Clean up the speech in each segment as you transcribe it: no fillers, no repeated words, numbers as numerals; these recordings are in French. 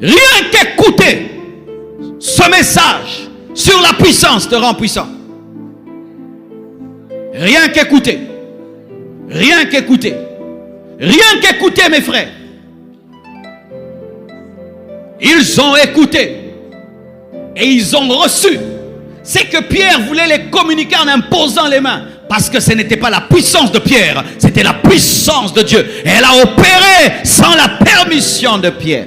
Rien qu'écouter ce message sur la puissance te rend puissant. Rien qu'écouter. Rien qu'écouter. Rien qu'écouter, mes frères. Ils ont écouté et ils ont reçu. C'est que Pierre voulait les communiquer en imposant les mains. Parce que ce n'était pas la puissance de Pierre, c'était la puissance de Dieu. Et elle a opéré sans la permission de Pierre.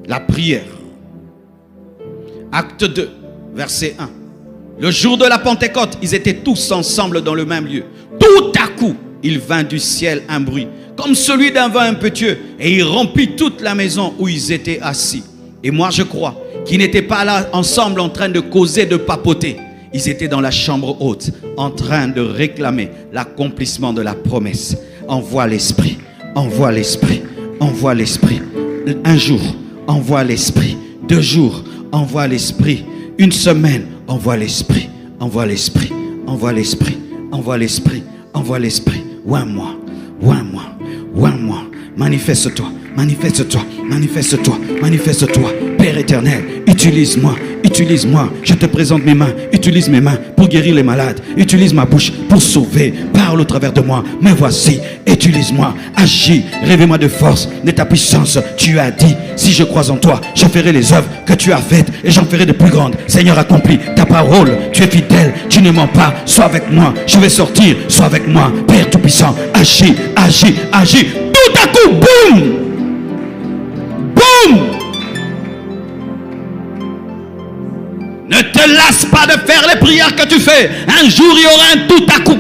La prière. Acte 2, verset 1. Le jour de la Pentecôte, ils étaient tous ensemble dans le même lieu. Tout à coup, il vint du ciel un bruit, comme celui d'un vent impétueux, et il remplit toute la maison où ils étaient assis. Et moi, je crois qu'ils n'étaient pas là ensemble en train de causer, de papoter. Ils étaient dans la chambre haute, en train de réclamer l'accomplissement de la promesse. Envoie l'Esprit, envoie l'Esprit, envoie l'Esprit. Un jour, envoie l'Esprit. 2 jours, envoie l'Esprit. 1 semaine, envoie l'Esprit, envoie l'Esprit, envoie l'Esprit, envoie l'Esprit, envoie l'Esprit. Ou un mois, ou un mois, ou un mois. Manifeste-toi, manifeste-toi, manifeste-toi, manifeste-toi. Père éternel, utilise-moi, utilise-moi. Je te présente mes mains, utilise mes mains pour guérir les malades. Utilise ma bouche pour sauver. Parle au travers de moi. Me voici, utilise-moi, agis. Réveille-moi de force, de ta puissance. Tu as dit, si je crois en toi, je ferai les œuvres que tu as faites et j'en ferai de plus grandes. Seigneur, accomplis ta parole. Tu es fidèle, tu ne mens pas. Sois avec moi, je vais sortir. Sois avec moi, Père Tout-Puissant. Agis, agis, agis. Tout à coup, boum! Boum! Ne te lasse pas de faire les prières que tu fais. Un jour, il y aura un tout à coup.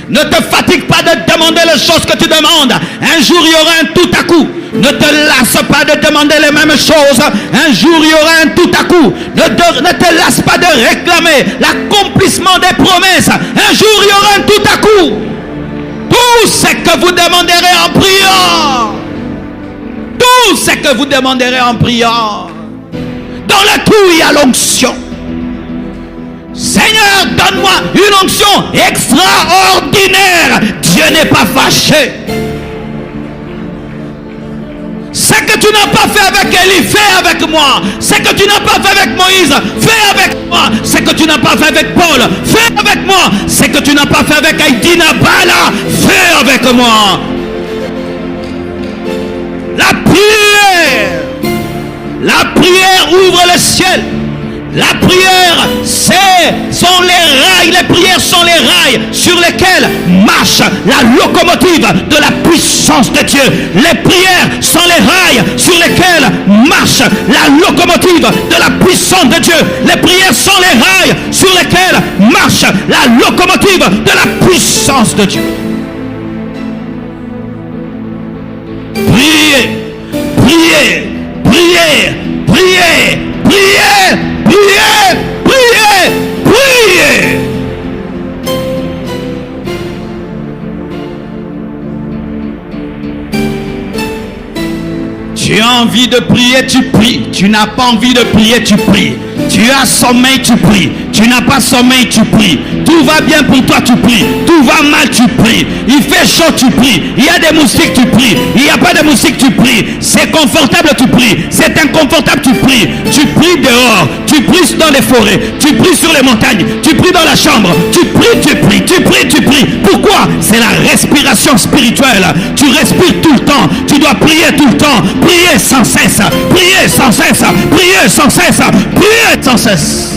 Ne te fatigue pas de demander les choses que tu demandes. Un jour, il y aura un tout à coup. Ne te lasse pas de demander les mêmes choses. Un jour, il y aura un tout à coup. Ne te lasse pas de réclamer l'accomplissement des promesses. Un jour, il y aura un tout à coup. Tout ce que vous demanderez en priant. Tout ce que vous demanderez en priant. Dans le tout, il y a l'onction. Seigneur, donne-moi une onction extraordinaire. Dieu n'est pas fâché. Ce que tu n'as pas fait avec Élie, fais avec moi. Ce que tu n'as pas fait avec Moïse, fais avec moi. Ce que tu n'as pas fait avec Paul, fais avec moi. Ce que tu n'as pas fait avec Aïdina Bala, fais avec moi. La prière ouvre le ciel. La prière, sont les rails. Les prières sont les rails sur lesquels marche la locomotive de la puissance de Dieu. Les prières sont les rails sur lesquels marche la locomotive de la puissance de Dieu. Les prières sont les rails sur lesquels marche la locomotive de la puissance de Dieu. Priez, priez, priez, priez, priez. Priez, priez, priez. Tu as envie de prier, tu pries. Tu n'as pas envie de prier, tu pries. Tu as sommeil, tu pries. Tu n'as pas sommeil, tu pries. Tout va bien pour toi, tu pries. Tout va mal, tu pries. Il fait chaud, tu pries. Il y a des moustiques, tu pries. Il n'y a pas de moustiques, tu pries. C'est confortable, tu pries. C'est inconfortable, tu pries. Tu pries dehors. Tu pries dans les forêts. Tu pries sur les montagnes. Tu pries dans la chambre. Tu pries, tu pries. Tu pries, tu pries. Pourquoi? C'est la respiration spirituelle. Tu respires tout le temps. Tu dois prier tout le temps. Prier sans cesse. Prier sans cesse. Prier sans cesse. Prier sans cesse.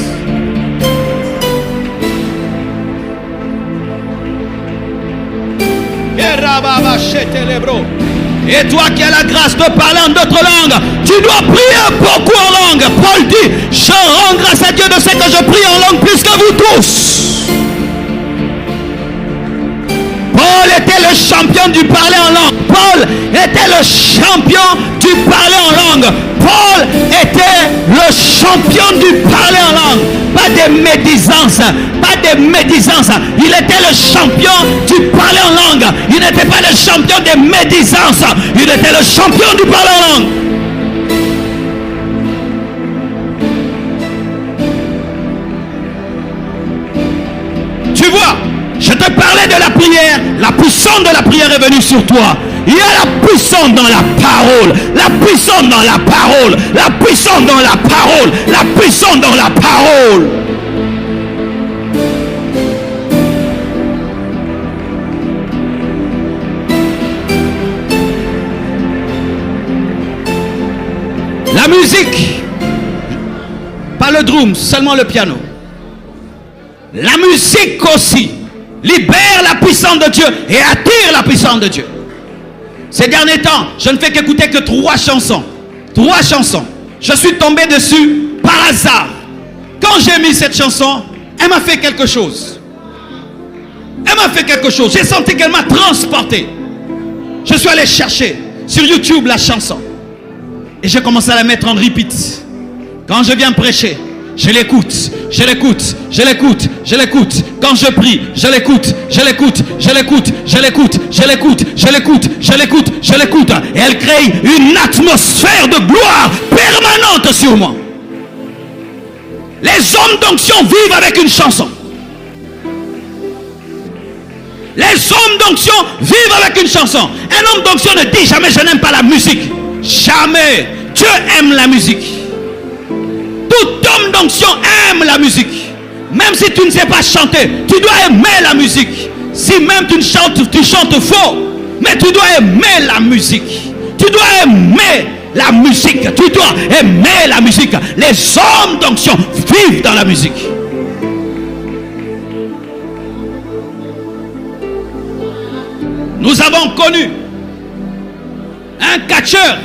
Et toi qui as la grâce de parler en d'autres langues, tu dois prier beaucoup en langue. Paul dit, je rends grâce à Dieu de ce que je prie en langue plus que vous tous. Paul était le champion du parler en langue. Paul était le champion du parler en langue. Paul était le champion du parler en langue. Pas de médisance, pas de médisance. Il était le champion du parler en langue. Il n'était pas le champion de médisance. Il était le champion du parler en langue. Tu vois, je te parlais de la prière, la puissance puissance de la prière est venue sur toi. Il y a la puissance dans la parole. La puissance dans la parole. La puissance dans la parole. La puissance dans la parole. La musique, pas le drum, seulement le piano. La musique aussi libère la puissance de Dieu et attire la puissance de Dieu. Ces derniers temps, je ne fais qu'écouter que 3 chansons. 3 chansons. Je suis tombé dessus par hasard. Quand j'ai mis cette chanson, elle m'a fait quelque chose. Elle m'a fait quelque chose. J'ai senti qu'elle m'a transporté. Je suis allé chercher sur YouTube la chanson. Et j'ai commencé à la mettre en repeat. Quand je viens prêcher, je l'écoute, je l'écoute, je l'écoute, je l'écoute. Quand je prie, je l'écoute, je l'écoute, je l'écoute, je l'écoute, je l'écoute, je l'écoute, je l'écoute, je l'écoute. Et elle crée une atmosphère de gloire permanente sur moi. Les hommes d'onction vivent avec une chanson. Les hommes d'onction vivent avec une chanson. Un homme d'onction ne dit jamais je n'aime pas la musique. Jamais. Dieu aime la musique. Tout homme d'onction aime la musique. Même si tu ne sais pas chanter, tu dois aimer la musique. Si même tu chantes faux, mais tu dois aimer la musique. Tu dois aimer la musique. Tu dois aimer la musique. Les hommes d'onction vivent dans la musique. Nous avons connu un catcheur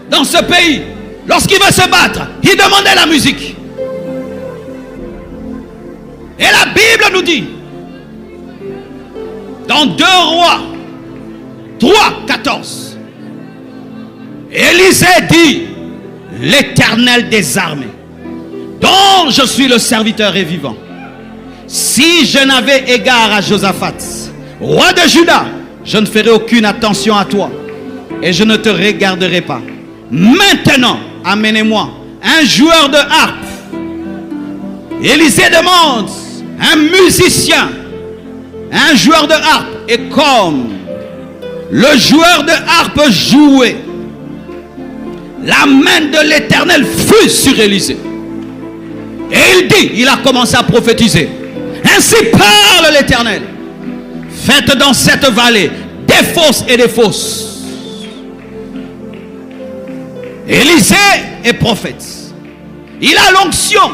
dans ce pays. Lorsqu'il veut se battre, il demandait la musique. Et la Bible nous dit, dans 2 Rois 3, 14, Élisée dit, l'Éternel des armées, dont je suis le serviteur et vivant, si je n'avais égard à Josaphat, roi de Juda, je ne ferai aucune attention à toi et je ne te regarderai pas. Maintenant, amenez-moi un joueur de harpe. Élisée demande un musicien, un joueur de harpe. Et comme le joueur de harpe jouait, la main de l'Éternel fut sur Élisée. Et il a commencé à prophétiser. Ainsi parle l'Éternel. Faites dans cette vallée des fosses et des fosses. Élisée est prophète. Il a l'onction.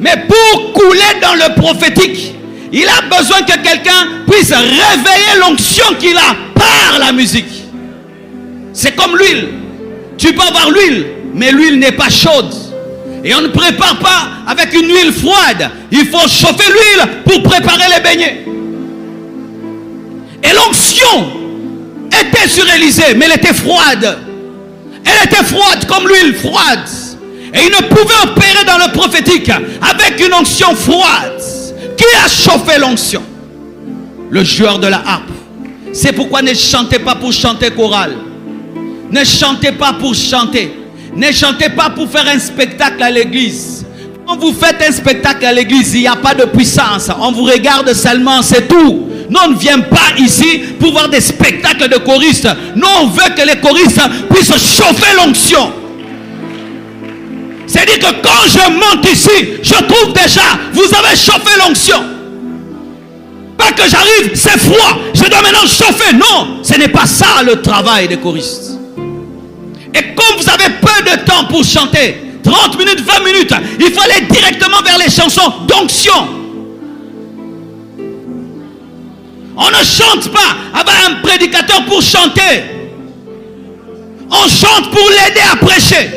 Mais pour couler dans le prophétique, il a besoin que quelqu'un puisse réveiller l'onction qu'il a par la musique. C'est comme l'huile. Tu peux avoir l'huile, mais l'huile n'est pas chaude. Et on ne prépare pas avec une huile froide. Il faut chauffer l'huile pour préparer les beignets. Et l'onction était sur Élisée, mais elle était froide. Elle était froide comme l'huile froide. Et il ne pouvait opérer dans le prophétique avec une onction froide. Qui a chauffé l'onction? Le joueur de la harpe. C'est pourquoi ne chantez pas pour chanter chorale. Ne chantez pas pour chanter. Ne chantez pas pour faire un spectacle à l'église. Quand vous faites un spectacle à l'église, il n'y a pas de puissance. On vous regarde seulement, c'est tout. Nous, on ne vient pas ici pour voir des spectacles de choristes. Nous, on veut que les choristes puissent chauffer l'onction. C'est-à-dire que quand je monte ici, je trouve déjà, vous avez chauffé l'onction. Pas que j'arrive, c'est froid, je dois maintenant chauffer. Non, ce n'est pas ça le travail des choristes. Et comme vous avez peu de temps pour chanter, 30 minutes, 20 minutes, il faut aller directement vers les chansons d'onction. On ne chante pas avec un prédicateur pour chanter. On chante pour l'aider à prêcher.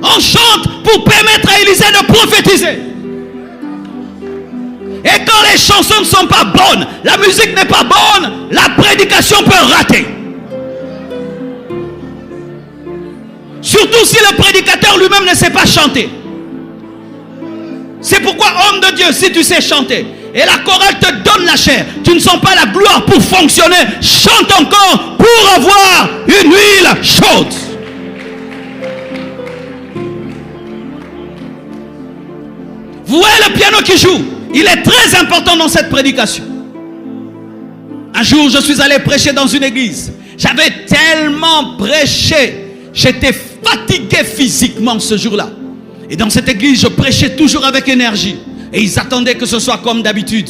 On chante pour permettre à Élisée de prophétiser. Et quand les chansons ne sont pas bonnes, la musique n'est pas bonne, la prédication peut rater. Surtout si le prédicateur lui-même ne sait pas chanter. C'est pourquoi, homme de Dieu, si tu sais chanter et la chorale te donne la chair, tu ne sens pas la gloire pour fonctionner, chante encore pour avoir une huile chaude. le piano qui joue, il est très important dans cette prédication. Un jour, je suis allé prêcher dans une église. J'avais tellement prêché, j'étais fatigué physiquement ce jour-là. Et dans cette église, je prêchais toujours avec énergie. Et ils attendaient que ce soit comme d'habitude.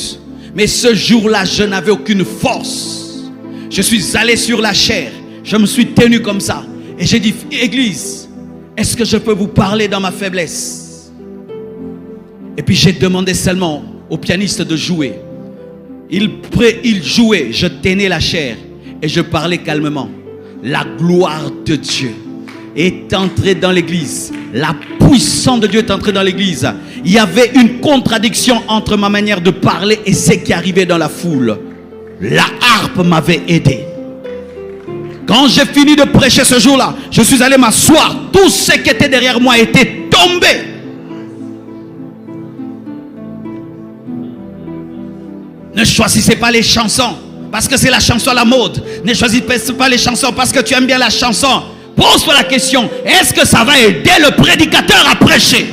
Mais ce jour-là, je n'avais aucune force. Je suis allé sur la chair. Je me suis tenu comme ça. Et j'ai dit, église, est-ce que je peux vous parler dans ma faiblesse? Et puis j'ai demandé seulement au pianiste de jouer. Il jouait, je tenais la chair. Et je parlais calmement. La gloire de Dieu est entrée dans l'église. La puissance de Dieu est entrée dans l'église. Il y avait une contradiction entre ma manière de parler et ce qui arrivait dans la foule. La harpe m'avait aidé. Quand j'ai fini de prêcher ce jour-là, je suis allé m'asseoir. Tout ce qui était derrière moi était tombé. Ne choisissez pas les chansons parce que c'est la chanson à la mode. Ne choisissez pas les chansons parce que tu aimes bien la chanson. Pose-toi la question, est-ce que ça va aider le prédicateur à prêcher?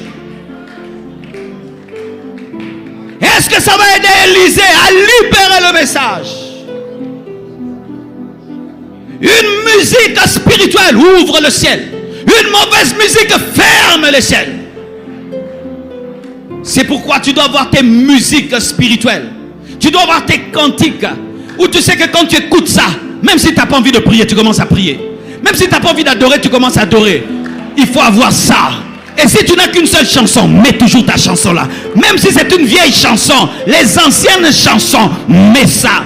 Est-ce que ça va aider Élisée à libérer le message? Une musique spirituelle ouvre le ciel. Une mauvaise musique ferme le ciel. C'est pourquoi tu dois avoir tes musiques spirituelles. Tu dois avoir tes cantiques. Où tu sais que quand tu écoutes ça, même si tu n'as pas envie de prier, tu commences à prier. Même si tu n'as pas envie d'adorer, tu commences à adorer. Il faut avoir ça. Et si tu n'as qu'une seule chanson, mets toujours ta chanson là. Même si c'est une vieille chanson, les anciennes chansons, mets ça.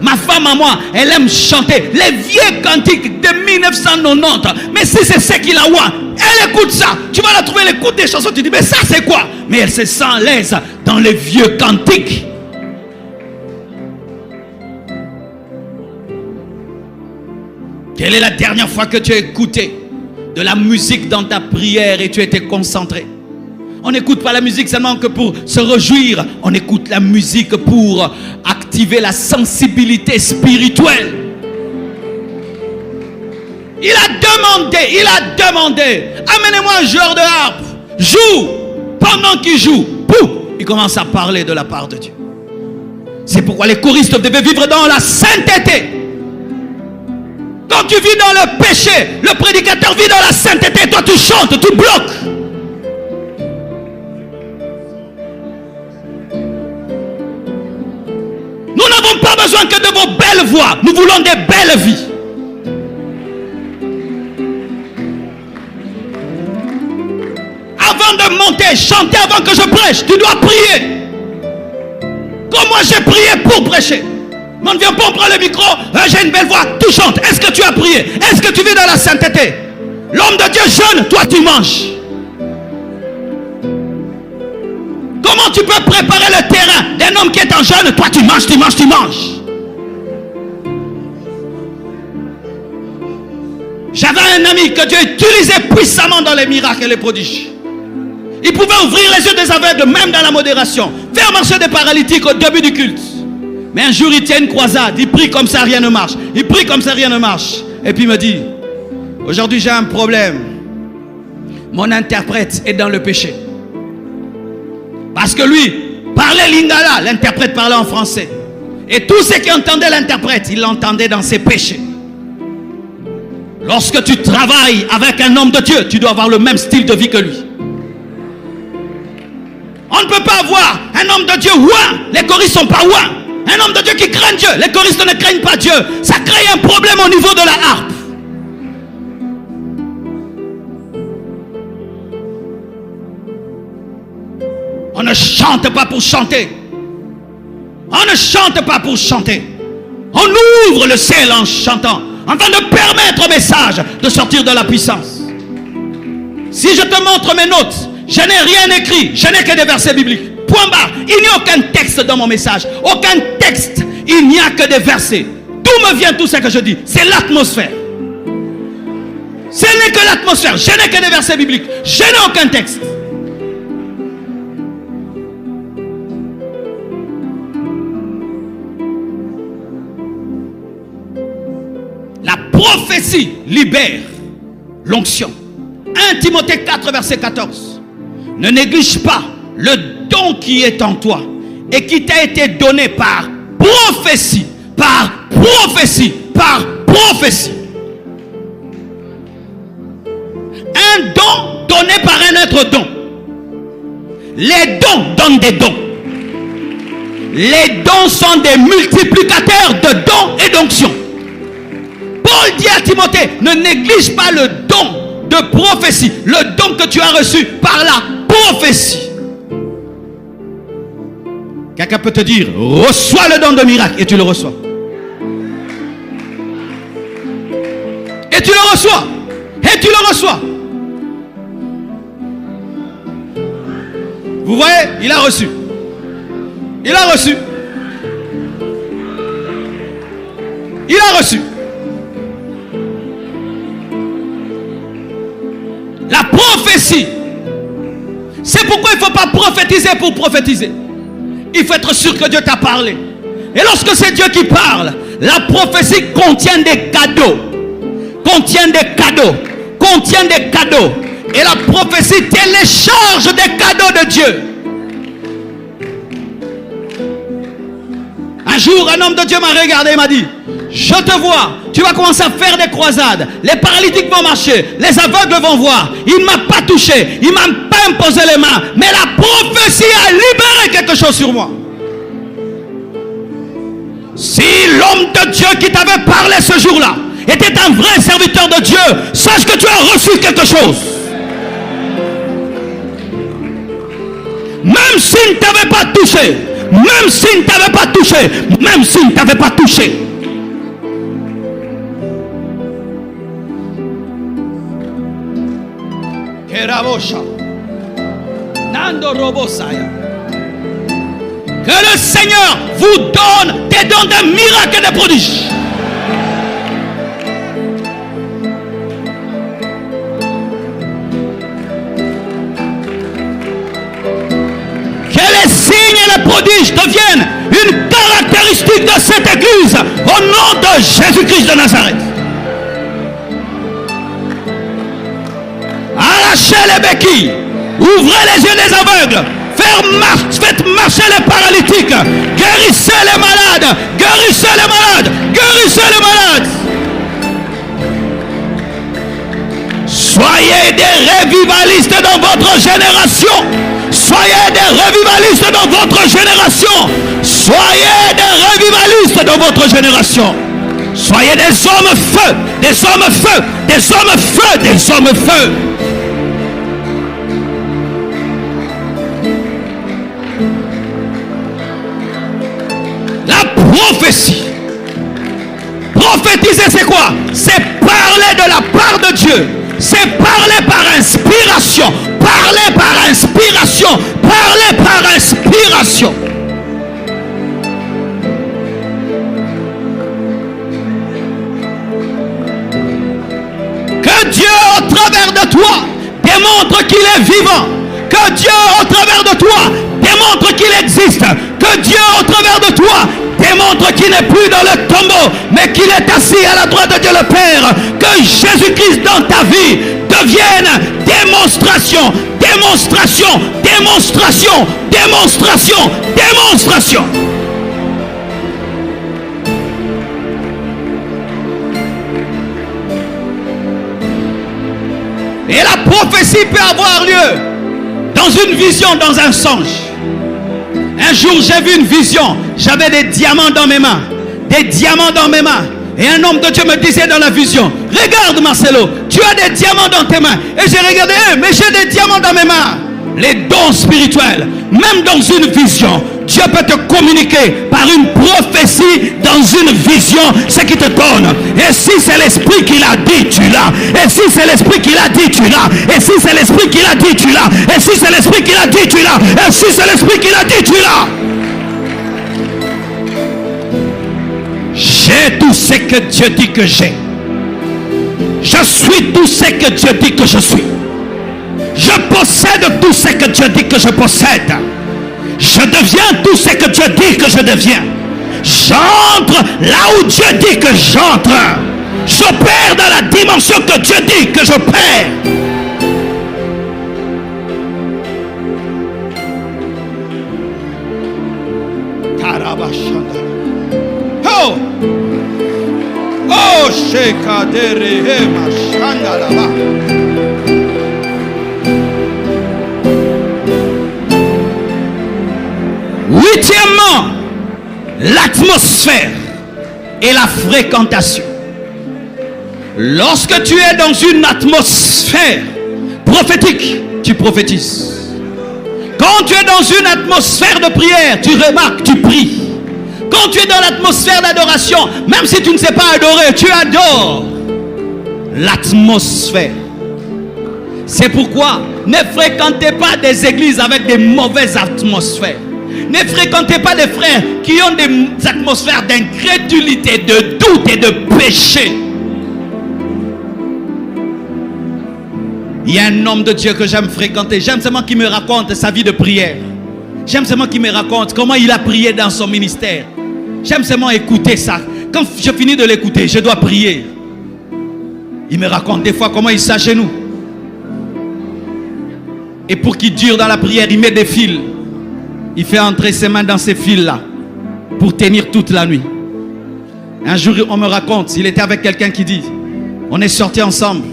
Ma femme à moi, elle aime chanter les vieux cantiques de 1990. Mais si c'est ce qu'il a, elle écoute ça. Tu vas la trouver, elle écoute des chansons, tu dis, mais ça c'est quoi? Mais elle se sent à l'aise dans les vieux cantiques. Quelle est la dernière fois que tu as écouté de la musique dans ta prière et tu étais concentré? On n'écoute pas la musique seulement que pour se réjouir. On écoute la musique pour activer la sensibilité spirituelle. Il a demandé, amenez-moi un joueur de harpe. Joue. Pendant qu'il joue, pouf, il commence à parler de la part de Dieu. C'est pourquoi les choristes devaient vivre dans la sainteté. Quand tu vis dans le péché, le prédicateur vit dans la sainteté, toi tu chantes, tu bloques. Nous n'avons pas besoin que de vos belles voix, nous voulons des belles vies. Avant de monter, chanter avant que je prêche, tu dois prier. Comme moi j'ai prié pour prêcher. On ne vient pas, on prend le micro, j'ai une belle voix, tu chantes. Est-ce que tu as prié? Est-ce que tu vis dans la sainteté? L'homme de Dieu jeûne, toi tu manges. Comment tu peux préparer le terrain d'un homme qui est en jeûne? Toi tu manges, tu manges, tu manges. J'avais un ami que Dieu utilisait puissamment dans les miracles et les prodiges. Il pouvait ouvrir les yeux des aveugles, même dans la modération. Faire marcher des paralytiques au début du culte. Mais un jour, il tient une croisade. Il prie comme ça, rien ne marche. Il prie comme ça, rien ne marche. Et puis il me dit, aujourd'hui j'ai un problème. Mon interprète est dans le péché. Parce que lui, parlait lingala. L'interprète parlait en français. Et tous ceux qui entendaient l'interprète, ils l'entendaient dans ses péchés. Lorsque tu travailles avec un homme de Dieu, tu dois avoir le même style de vie que lui. On ne peut pas avoir un homme de Dieu ouin. Les choristes ne sont pas ouin. Un homme de Dieu qui craint Dieu. Les choristes ne craignent pas Dieu. Ça crée un problème au niveau de la harpe. On ne chante pas pour chanter. On ne chante pas pour chanter. On ouvre le ciel en chantant, afin de permettre au message de sortir de la puissance. Si je te montre mes notes, je n'ai rien écrit. Je n'ai que des versets bibliques. Point barre. Il n'y a aucun texte dans mon message. Aucun texte. Il n'y a que des versets. D'où me vient tout ce que je dis? C'est l'atmosphère. Ce n'est que l'atmosphère. Je n'ai que des versets bibliques. Je n'ai aucun texte. La prophétie libère l'onction. 1 Timothée 4, verset 14. Ne néglige pas le don qui est en toi et qui t'a été donné par prophétie, par prophétie, par prophétie. Un don donné par un autre don. Les dons donnent des dons. Les dons sont des multiplicateurs de dons et d'onctions. Paul dit à Timothée, ne néglige pas le don de prophétie, le don que tu as reçu par la prophétie. Quelqu'un peut te dire, reçois le don de miracle, et tu le reçois. Et tu le reçois. Et tu le reçois. Vous voyez, il a reçu. Il a reçu. Il a reçu. La prophétie. C'est pourquoi il ne faut pas prophétiser pour prophétiser. Il faut être sûr que Dieu t'a parlé. Et lorsque c'est Dieu qui parle, la prophétie contient des cadeaux. Contient des cadeaux. Contient des cadeaux. Et la prophétie télécharge des cadeaux de Dieu. Un jour, un homme de Dieu m'a regardé et m'a dit, je te vois, tu vas commencer à faire des croisades. Les paralytiques vont marcher, les aveugles vont voir. Il ne m'a pas touché, il ne m'a pas imposé les mains. Mais la prophétie a libéré quelque chose sur moi. Si l'homme de Dieu qui t'avait parlé ce jour-là était un vrai serviteur de Dieu, sache que tu as reçu quelque chose. Même s'il ne t'avait pas touché, même s'il ne t'avait pas touché, même s'il ne t'avait pas touché. Que le Seigneur vous donne des dons de miracles et de prodiges. Les signes et les prodiges deviennent une caractéristique de cette église au nom de Jésus-Christ de Nazareth. Arrachez les béquilles, ouvrez les yeux des aveugles, faites marcher les paralytiques, guérissez les malades, guérissez les malades, guérissez les malades. Soyez des revivalistes dans votre génération. Soyez des revivalistes dans votre génération. Soyez des revivalistes dans votre génération. Soyez des hommes feu, des hommes feu, des hommes feu, des hommes feu. La prophétie. Prophétiser, c'est quoi? C'est parler de la part de Dieu. C'est parler par inspiration. Parler par inspiration. Parler par inspiration. Que Dieu au travers de toi démontre qu'il est vivant. Que Dieu au travers de toi démontre qu'il existe. Que Dieu au travers de toi démontre qu'il n'est plus dans le tombeau, mais qu'il est assis à la droite de Dieu le Père. Que Jésus-Christ dans ta vie devienne démonstration, démonstration, démonstration, démonstration, démonstration. Et la prophétie peut avoir lieu dans une vision, dans un songe. Un jour, j'ai vu une vision. J'avais des diamants dans mes mains. Des diamants dans mes mains. Et un homme de Dieu me disait dans la vision, regarde Marcelo, tu as des diamants dans tes mains. Et j'ai regardé, mais j'ai des diamants dans mes mains. Les dons spirituels, même dans une vision, Dieu peut te communiquer par une prophétie dans une vision ce qu'il te donne. Et si c'est l'esprit qui l'a dit, tu l'as. Et si c'est l'esprit qui l'a dit, tu l'as. Et si c'est l'esprit qui l'a dit, tu l'as. Et si c'est l'esprit qui l'a dit, tu l'as. Et si c'est l'esprit qui l'a dit, tu l'as. J'ai tout ce que Dieu dit que j'ai. Je suis tout ce que Dieu dit que je suis. Je possède tout ce que Dieu dit que je possède. Je deviens tout ce que Dieu dit que je deviens. J'entre là où Dieu dit que j'entre. J'opère dans la dimension que Dieu dit que j'opère. Oh! Oh, Shekadere Machandalaba. Huitièmement, l'atmosphère et la fréquentation. Lorsque tu es dans une atmosphère prophétique, tu prophétises. Quand tu es dans une atmosphère de prière, tu remarques, tu pries. Quand tu es dans l'atmosphère d'adoration, même si tu ne sais pas adorer, tu adores. L'atmosphère. C'est pourquoi ne fréquentez pas des églises avec des mauvaises atmosphères. Ne fréquentez pas des frères qui ont des atmosphères d'incrédulité, de doute et de péché. Il y a un homme de Dieu que j'aime fréquenter. J'aime seulement qu'il me raconte sa vie de prière. J'aime seulement qu'il me raconte comment il a prié dans son ministère. J'aime seulement écouter ça. Quand je finis de l'écouter, je dois prier. Il me raconte des fois comment il s'agenouille. Et pour qu'il dure dans la prière, il met des fils. Il fait entrer ses mains dans ces fils-là pour tenir toute la nuit. Un jour, on me raconte, il était avec quelqu'un qui dit, on est sortis ensemble.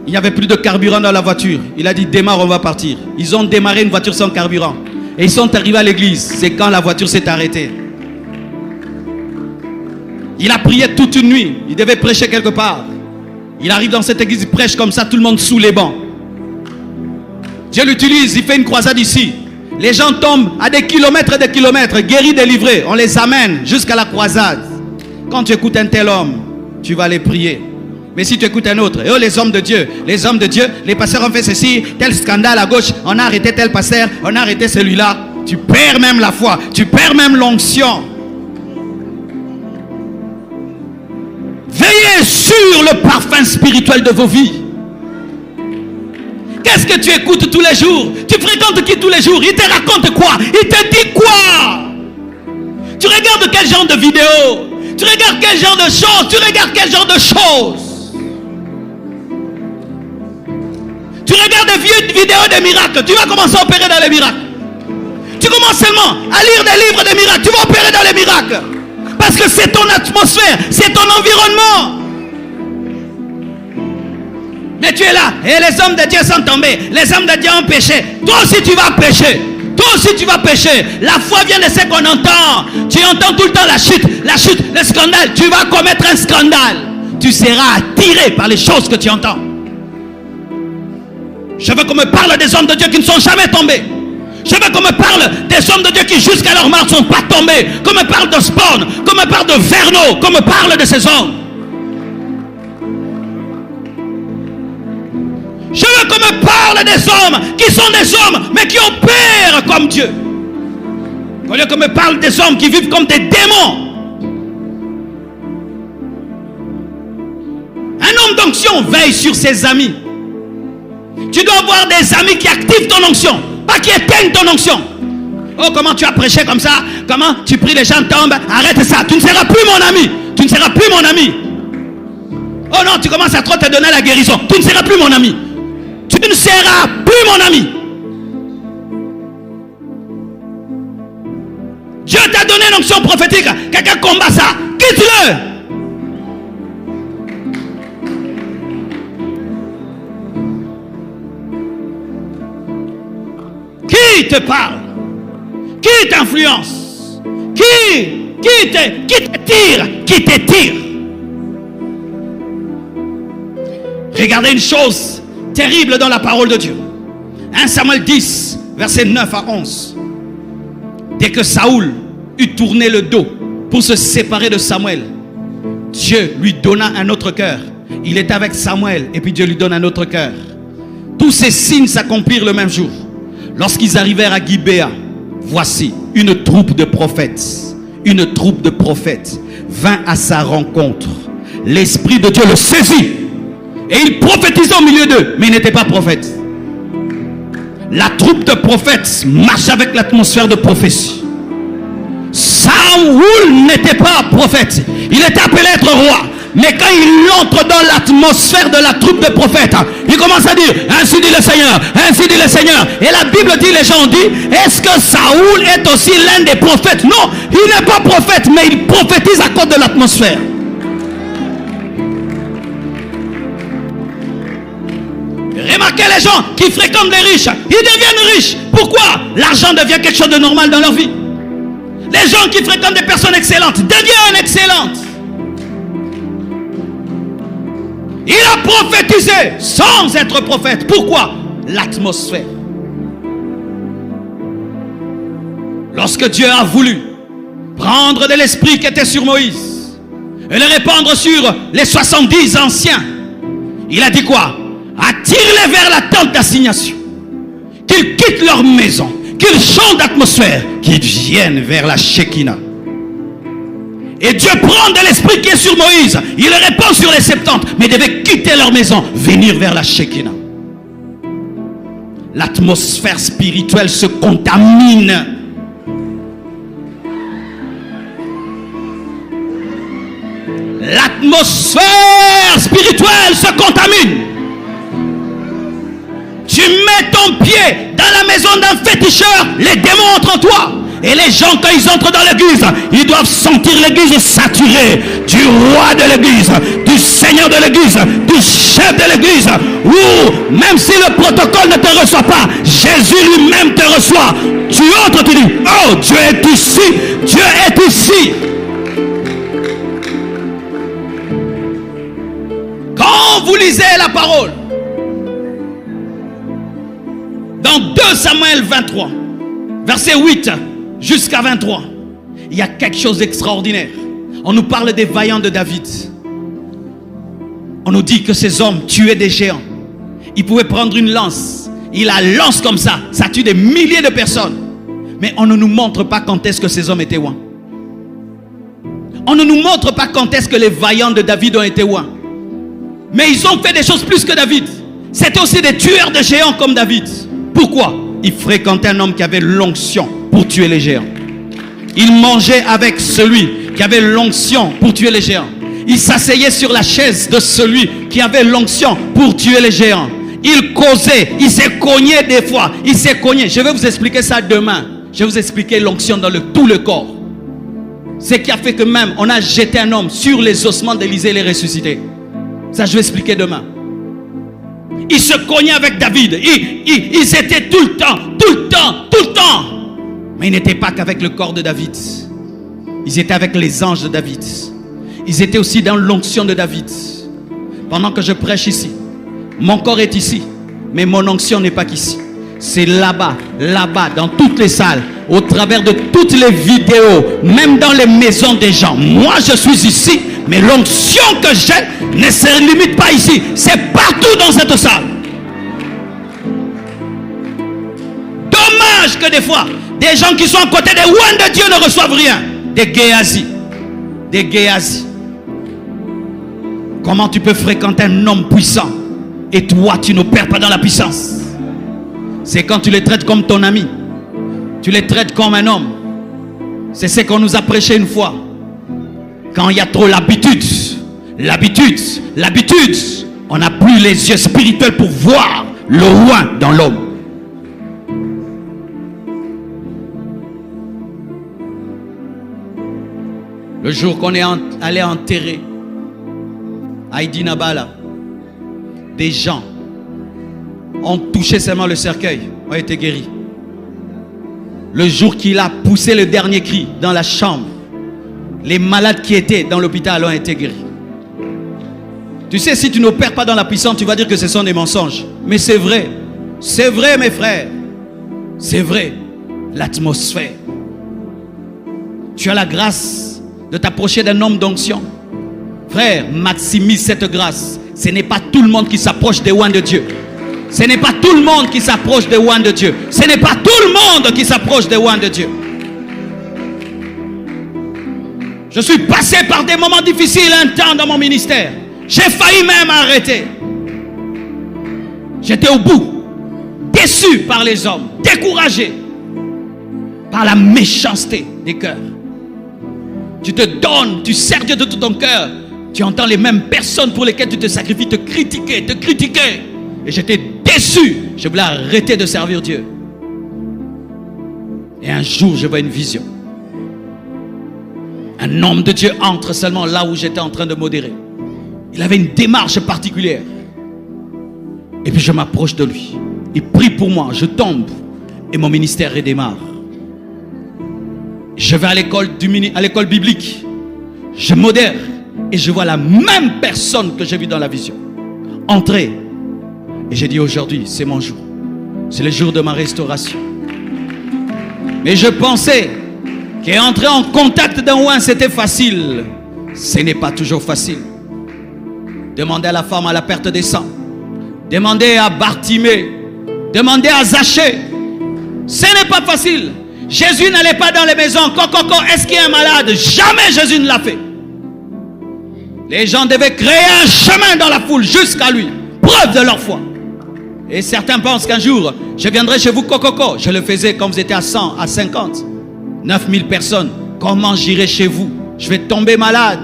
Il n'y avait plus de carburant dans la voiture. Il a dit, démarre, on va partir. Ils ont démarré une voiture sans carburant. Et ils sont arrivés à l'église. C'est quand la voiture s'est arrêtée. Il a prié toute une nuit. Il devait prêcher quelque part. Il arrive dans cette église, il prêche comme ça, tout le monde sous les bancs. Dieu l'utilise, il fait une croisade ici. Les gens tombent à des kilomètres et des kilomètres, guéris, délivrés. On les amène jusqu'à la croisade. Quand tu écoutes un tel homme, tu vas aller prier. Mais si tu écoutes un autre, et oh, les hommes de Dieu, les pasteurs ont fait ceci, tel scandale à gauche, on a arrêté tel pasteur, on a arrêté celui-là. Tu perds même la foi, tu perds même l'onction. Veillez sur le parfum spirituel de vos vies. Qu'est-ce que tu écoutes tous les jours? Tu fréquentes qui tous les jours? Il te raconte quoi? Il te dit quoi? Tu regardes quel genre de vidéo? Tu regardes quel genre de choses? Tu regardes quel genre de choses? Tu regardes des vieux vidéos de miracles, tu vas commencer à opérer dans les miracles. Tu commences seulement à lire des livres de miracles, tu vas opérer dans les miracles. Parce que c'est ton atmosphère, c'est ton environnement. Mais tu es là, et les hommes de Dieu sont tombés, les hommes de Dieu ont péché. Toi aussi tu vas pécher. Toi aussi tu vas pécher. La foi vient de ce qu'on entend. Tu entends tout le temps la chute, le scandale. Tu vas commettre un scandale. Tu seras attiré par les choses que tu entends. Je veux qu'on me parle des hommes de Dieu qui ne sont jamais tombés. Je veux qu'on me parle des hommes de Dieu qui jusqu'à leur mort ne sont pas tombés. Qu'on me parle de Spawn, qu'on me parle de Verno, qu'on me parle de ces hommes. Je veux qu'on me parle des hommes qui sont des hommes mais qui opèrent comme Dieu. Au lieu qu'on me parle des hommes qui vivent comme des démons. Un homme d'onction veille sur ses amis. Tu dois avoir des amis qui activent ton onction, pas qui éteignent ton onction. Oh, comment tu as prêché comme ça? Comment tu pries, les gens tombent? Arrête ça, tu ne seras plus mon ami. Tu ne seras plus mon ami. Oh non, tu commences à trop te donner la guérison. Tu ne seras plus mon ami. Tu ne seras plus mon ami. Dieu t'a donné une onction prophétique. Quelqu'un combat ça. Quitte-le. Qui te parle? Qui t'influence? Qui te tire? Regardez une chose terrible dans la parole de Dieu. 1 Samuel 10, versets 9 à 11. Dès que Saoul eut tourné le dos pour se séparer de Samuel, Dieu lui donna un autre cœur. Il était avec Samuel et puis Dieu lui donne un autre cœur. Tous ces signes s'accomplirent le même jour. Lorsqu'ils arrivèrent à Gibéa, voici une troupe de prophètes vint à sa rencontre. L'Esprit de Dieu le saisit et il prophétisa au milieu d'eux, mais il n'était pas prophète. La troupe de prophètes marche avec l'atmosphère de prophétie. Saoul n'était pas prophète, il était appelé à être roi. Mais quand il entre dans l'atmosphère de la troupe de prophètes, il commence à dire, ainsi dit le Seigneur, ainsi dit le Seigneur. Et la Bible dit, les gens ont dit, est-ce que Saoul est aussi l'un des prophètes? Non, il n'est pas prophète, mais il prophétise à cause de l'atmosphère. Remarquez les gens qui fréquentent les riches, ils deviennent riches. Pourquoi? L'argent devient quelque chose de normal dans leur vie. Les gens qui fréquentent des personnes excellentes deviennent excellentes. Il a prophétisé sans être prophète. Pourquoi? L'atmosphère. Lorsque Dieu a voulu prendre de l'esprit qui était sur Moïse et le répandre sur les 70 anciens, il a dit quoi? Attire-les vers la tente d'assignation, qu'ils quittent leur maison, qu'ils changent d'atmosphère, qu'ils viennent vers la Shekinah. Et Dieu prend de l'esprit qui est sur Moïse, il le répand sur les 70, mais ils devaient quitter leur maison, venir vers la Shekinah. L'atmosphère spirituelle se contamine. L'atmosphère spirituelle se contamine. Tu mets ton pied dans la maison d'un féticheur, les démons entrent en toi. Et les gens, quand ils entrent dans l'église, ils doivent sentir l'église saturée du roi de l'église, du seigneur de l'église, du chef de l'église. Ou même si le protocole ne te reçoit pas, Jésus lui-même te reçoit. Tu entres, tu dis, oh, Dieu est ici, Dieu est ici. Quand vous lisez la parole, dans 2 Samuel 23, verset 8 jusqu'à 23, il y a quelque chose d'extraordinaire. On nous parle des vaillants de David. On nous dit que ces hommes tuaient des géants. Ils pouvaient prendre une lance. Il la lance comme ça. Ça tue des milliers de personnes. Mais on ne nous montre pas quand est-ce que ces hommes étaient ouins. On ne nous montre pas quand est-ce que les vaillants de David ont été ouins. Mais ils ont fait des choses plus que David. C'était aussi des tueurs de géants comme David. Pourquoi? Il fréquentait un homme qui avait l'onction pour tuer les géants. Il mangeait avec celui qui avait l'onction pour tuer les géants. Il s'asseyait sur la chaise de celui qui avait l'onction pour tuer les géants. Il causait, il s'est cogné des fois. Il s'est cogné. Je vais vous expliquer ça demain. Je vais vous expliquer l'onction dans tout le corps. Ce qui a fait que même on a jeté un homme sur les ossements d'Élisée et les ressuscité. Ça je vais expliquer demain. Ils se cognaient avec David. Ils étaient tout le temps. Mais ils n'étaient pas qu'avec le corps de David. Ils étaient avec les anges de David. Ils étaient aussi dans l'onction de David. Pendant que je prêche ici, mon corps est ici, mais mon onction n'est pas qu'ici. C'est là-bas, dans toutes les salles, au travers de toutes les vidéos, même dans les maisons des gens. Moi, je suis ici, mais l'onction que j'ai ne se limite pas ici. C'est partout dans cette salle. Dommage que des fois, des gens qui sont à côté des oins de Dieu ne reçoivent rien. Des Géasi. Des Géasi. Comment tu peux fréquenter un homme puissant et toi, tu n'opères pas dans la puissance? C'est quand tu les traites comme ton ami. Tu les traites comme un homme. C'est ce qu'on nous a prêché une fois. Quand il y a trop l'habitude, on n'a plus les yeux spirituels pour voir le roi dans l'homme. Le jour qu'on est allé enterrer Heidi Nabala, des gens ont touché seulement le cercueil, ont été guéris. Le jour qu'il a poussé le dernier cri dans la chambre, les malades qui étaient dans l'hôpital ont été guéris. Tu sais, si tu n'opères pas dans la puissance, tu vas dire que ce sont des mensonges. Mais c'est vrai. C'est vrai, mes frères. C'est vrai. L'atmosphère. Tu as la grâce de t'approcher d'un homme d'onction. Frère, maximise cette grâce. Ce n'est pas tout le monde qui s'approche des oins de Dieu. Ce n'est pas tout le monde qui s'approche des oins de Dieu. Ce n'est pas tout le monde qui s'approche des oins de Dieu. Je suis passé par des moments difficiles un temps dans mon ministère. J'ai failli même arrêter. J'étais au bout. Déçu par les hommes. Découragé par la méchanceté des cœurs. Tu te donnes, tu sers Dieu de tout ton cœur. Tu entends les mêmes personnes pour lesquelles tu te sacrifies te critiquer. Et j'étais déçu. Je voulais arrêter de servir Dieu. Et un jour, je vois une vision. Un homme de Dieu entre seulement là où j'étais en train de modérer. Il avait une démarche particulière. Et puis je m'approche de lui. Il prie pour moi, je tombe. Et mon ministère redémarre. Je vais à l'école biblique. Je modère. Et je vois la même personne que j'ai vue dans la vision entrer. Et j'ai dit aujourd'hui, c'est mon jour. C'est le jour de ma restauration. Mais je pensais qu'entrer en contact d'un ouin, c'était facile. Ce n'est pas toujours facile. Demandez à la femme à la perte des sangs. Demandez à Bartimée. Demandez à Zachée. Ce n'est pas facile. Jésus n'allait pas dans les maisons. Coco, est-ce qu'il y a un malade? Jamais Jésus ne l'a fait. Les gens devaient créer un chemin dans la foule jusqu'à lui. Preuve de leur foi. Et certains pensent qu'un jour, je viendrai chez vous, coco. Je le faisais quand vous étiez à 100, à 50. 9000 personnes. Comment j'irai chez vous? Je vais tomber malade.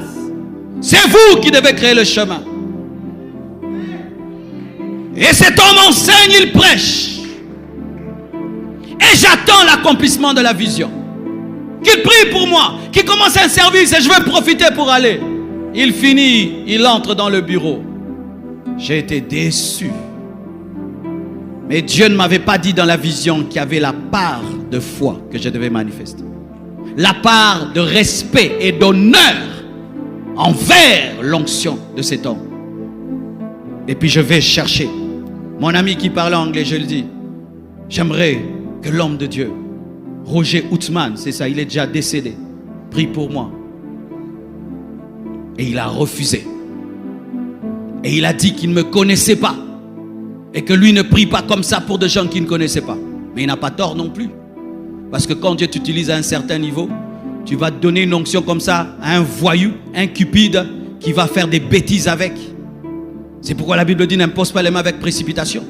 C'est vous qui devez créer le chemin. Et cet homme enseigne, il prêche. Et j'attends l'accomplissement de la vision. Qu'il prie pour moi, qu'il commence un service et je veux profiter pour aller. Il finit, il entre dans le bureau. J'ai été déçu. Mais Dieu ne m'avait pas dit dans la vision qu'il y avait la part de foi que je devais manifester. La part de respect et d'honneur envers l'onction de cet homme. Et puis je vais chercher. Mon ami qui parlait anglais, je le dis. J'aimerais que l'homme de Dieu, Roger Outman, c'est ça, il est déjà décédé, prie pour moi. Et il a refusé. Et il a dit qu'il ne me connaissait pas. Et que lui ne prie pas comme ça pour des gens qu'il ne connaissait pas. Mais il n'a pas tort non plus. Parce que quand Dieu t'utilise à un certain niveau, tu vas donner une onction comme ça à un voyou, un cupide qui va faire des bêtises avec. C'est pourquoi la Bible dit n'impose pas les mains avec précipitation.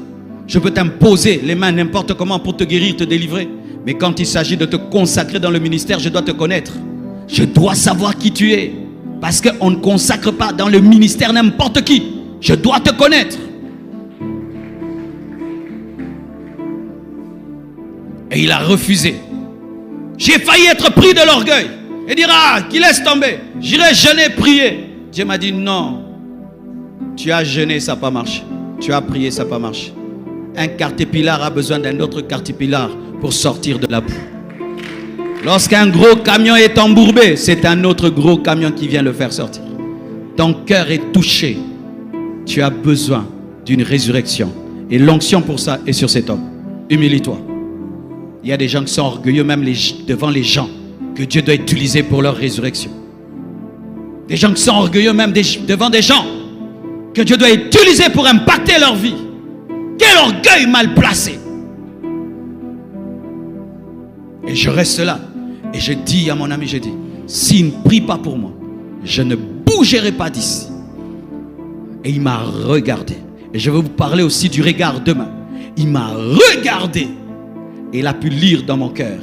Je peux t'imposer les mains n'importe comment pour te guérir, te délivrer. Mais quand il s'agit de te consacrer dans le ministère, je dois te connaître. Je dois savoir qui tu es. Parce qu'on ne consacre pas dans le ministère n'importe qui. Je dois te connaître. Et il a refusé. J'ai failli être pris de l'orgueil. Et dire, qu'il laisse tomber. J'irai jeûner, prier. Dieu m'a dit, non. Tu as jeûné, ça n'a pas marché. Tu as prié, ça n'a pas marché. Un caterpillar a besoin d'un autre caterpillar pour sortir de la boue. Lorsqu'un gros camion est embourbé, c'est un autre gros camion qui vient le faire sortir. Ton cœur est touché. Tu as besoin d'une résurrection. Et l'onction pour ça est sur cet homme. Humilie-toi. Il y a des gens qui sont orgueilleux même devant les gens que Dieu doit utiliser pour leur résurrection. Des gens qui sont orgueilleux même devant des gens que Dieu doit utiliser pour impacter leur vie. Quel orgueil mal placé. Et je reste là. Et je dis à mon ami, je dis, s'il ne prie pas pour moi, je ne bougerai pas d'ici. Et il m'a regardé. Et je vais vous parler aussi du regard demain. Il m'a regardé. Et il a pu lire dans mon cœur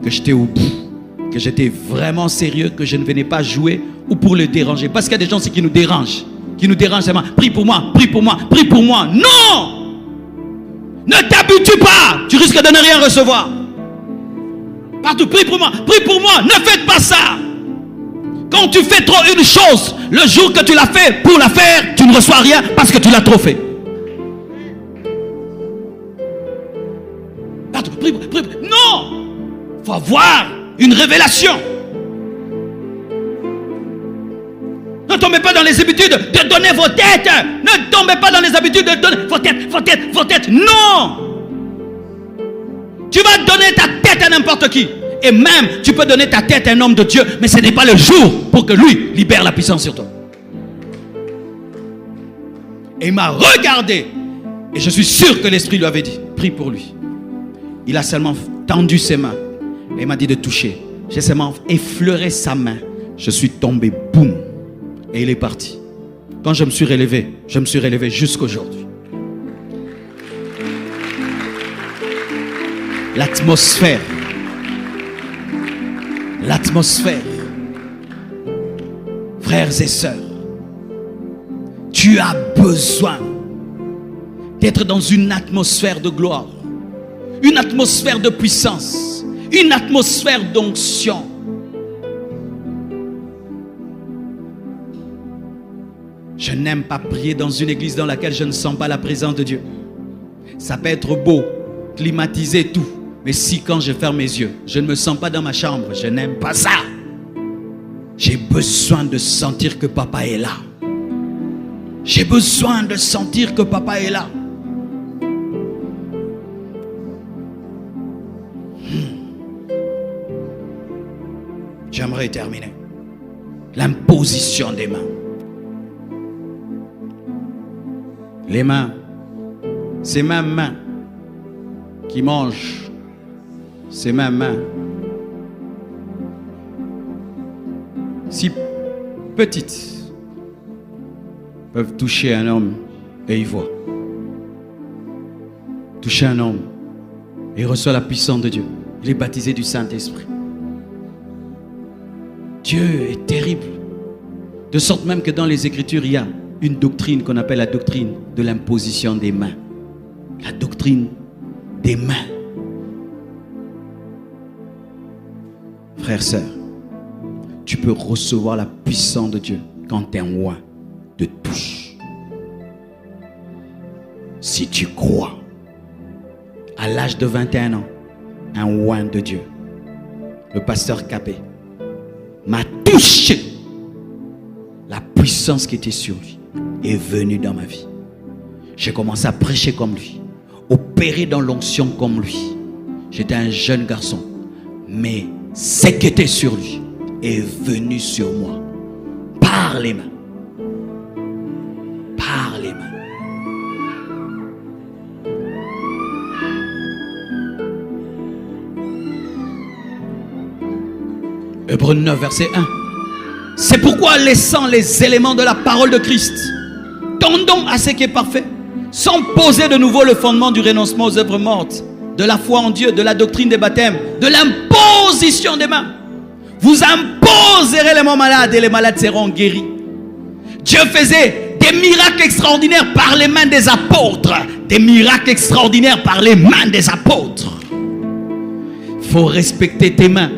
que j'étais au bout, que j'étais vraiment sérieux, que je ne venais pas jouer ou pour le déranger. Parce qu'il y a des gens qui nous dérangent. Qui nous dérangent seulement. Prie pour moi, prie pour moi, prie pour moi. Non! Ne t'habitue pas. Tu risques de ne rien recevoir. Partout, prie pour moi, ne faites pas ça. Quand tu fais trop une chose, le jour que tu l'as fait pour la faire, tu ne reçois rien parce que tu l'as trop fait. Partout, prie. Non, il faut avoir une révélation. Ne tombez pas dans les habitudes de donner vos têtes. Ne tombez pas dans les habitudes de donner vos têtes. Non. Tu vas donner ta tête à n'importe qui. Et même, tu peux donner ta tête à un homme de Dieu, mais ce n'est pas le jour pour que lui libère la puissance sur toi. Et il m'a regardé. Et je suis sûr que l'Esprit lui avait dit, prie pour lui. Il a seulement tendu ses mains. Et il m'a dit de toucher. J'ai seulement effleuré sa main. Je suis tombé, boum. Et il est parti. Quand je me suis relevé jusqu'aujourd'hui. L'atmosphère. Frères et sœurs, Tu as besoin d'être dans une atmosphère de gloire, une atmosphère de puissance, une atmosphère d'onction. Je n'aime pas prier dans une église dans laquelle je ne sens pas la présence de Dieu. Ça peut être beau, climatisé, tout. Mais si quand je ferme mes yeux, je ne me sens pas dans ma chambre, je n'aime pas ça. J'ai besoin de sentir que papa est là. J'ai besoin de sentir que papa est là. J'aimerais terminer. L'imposition des mains. Les mains, ces mêmes mains qui mangent, ces mêmes mains, si petites, peuvent toucher un homme et il voit. Toucher un homme et il reçoit la puissance de Dieu. Il est baptisé du Saint-Esprit. Dieu est terrible. De sorte même que dans les Écritures, il y a une doctrine qu'on appelle la doctrine de l'imposition des mains. La doctrine des mains. Frères, sœurs, tu peux recevoir la puissance de Dieu quand un oint te touche. Si tu crois, à l'âge de 21 ans, un oint de Dieu, le pasteur Capé, m'a touché. La puissance qui était sur lui est venue dans ma vie. J'ai commencé à prêcher comme lui, opérer dans l'onction comme lui. J'étais un jeune garçon, mais ce qui était sur lui est venu sur moi par les mains. Par les mains. Hébreux 9, verset 1. C'est pourquoi, laissant les éléments de la parole de Christ, tendons à ce qui est parfait, sans poser de nouveau le fondement du renoncement aux œuvres mortes, de la foi en Dieu, de la doctrine des baptêmes, de l'imposition des mains. Vous imposerez les mains malades et les malades seront guéris. Dieu faisait des miracles extraordinaires par les mains des apôtres. Des miracles extraordinaires par les mains des apôtres. Il faut respecter tes mains.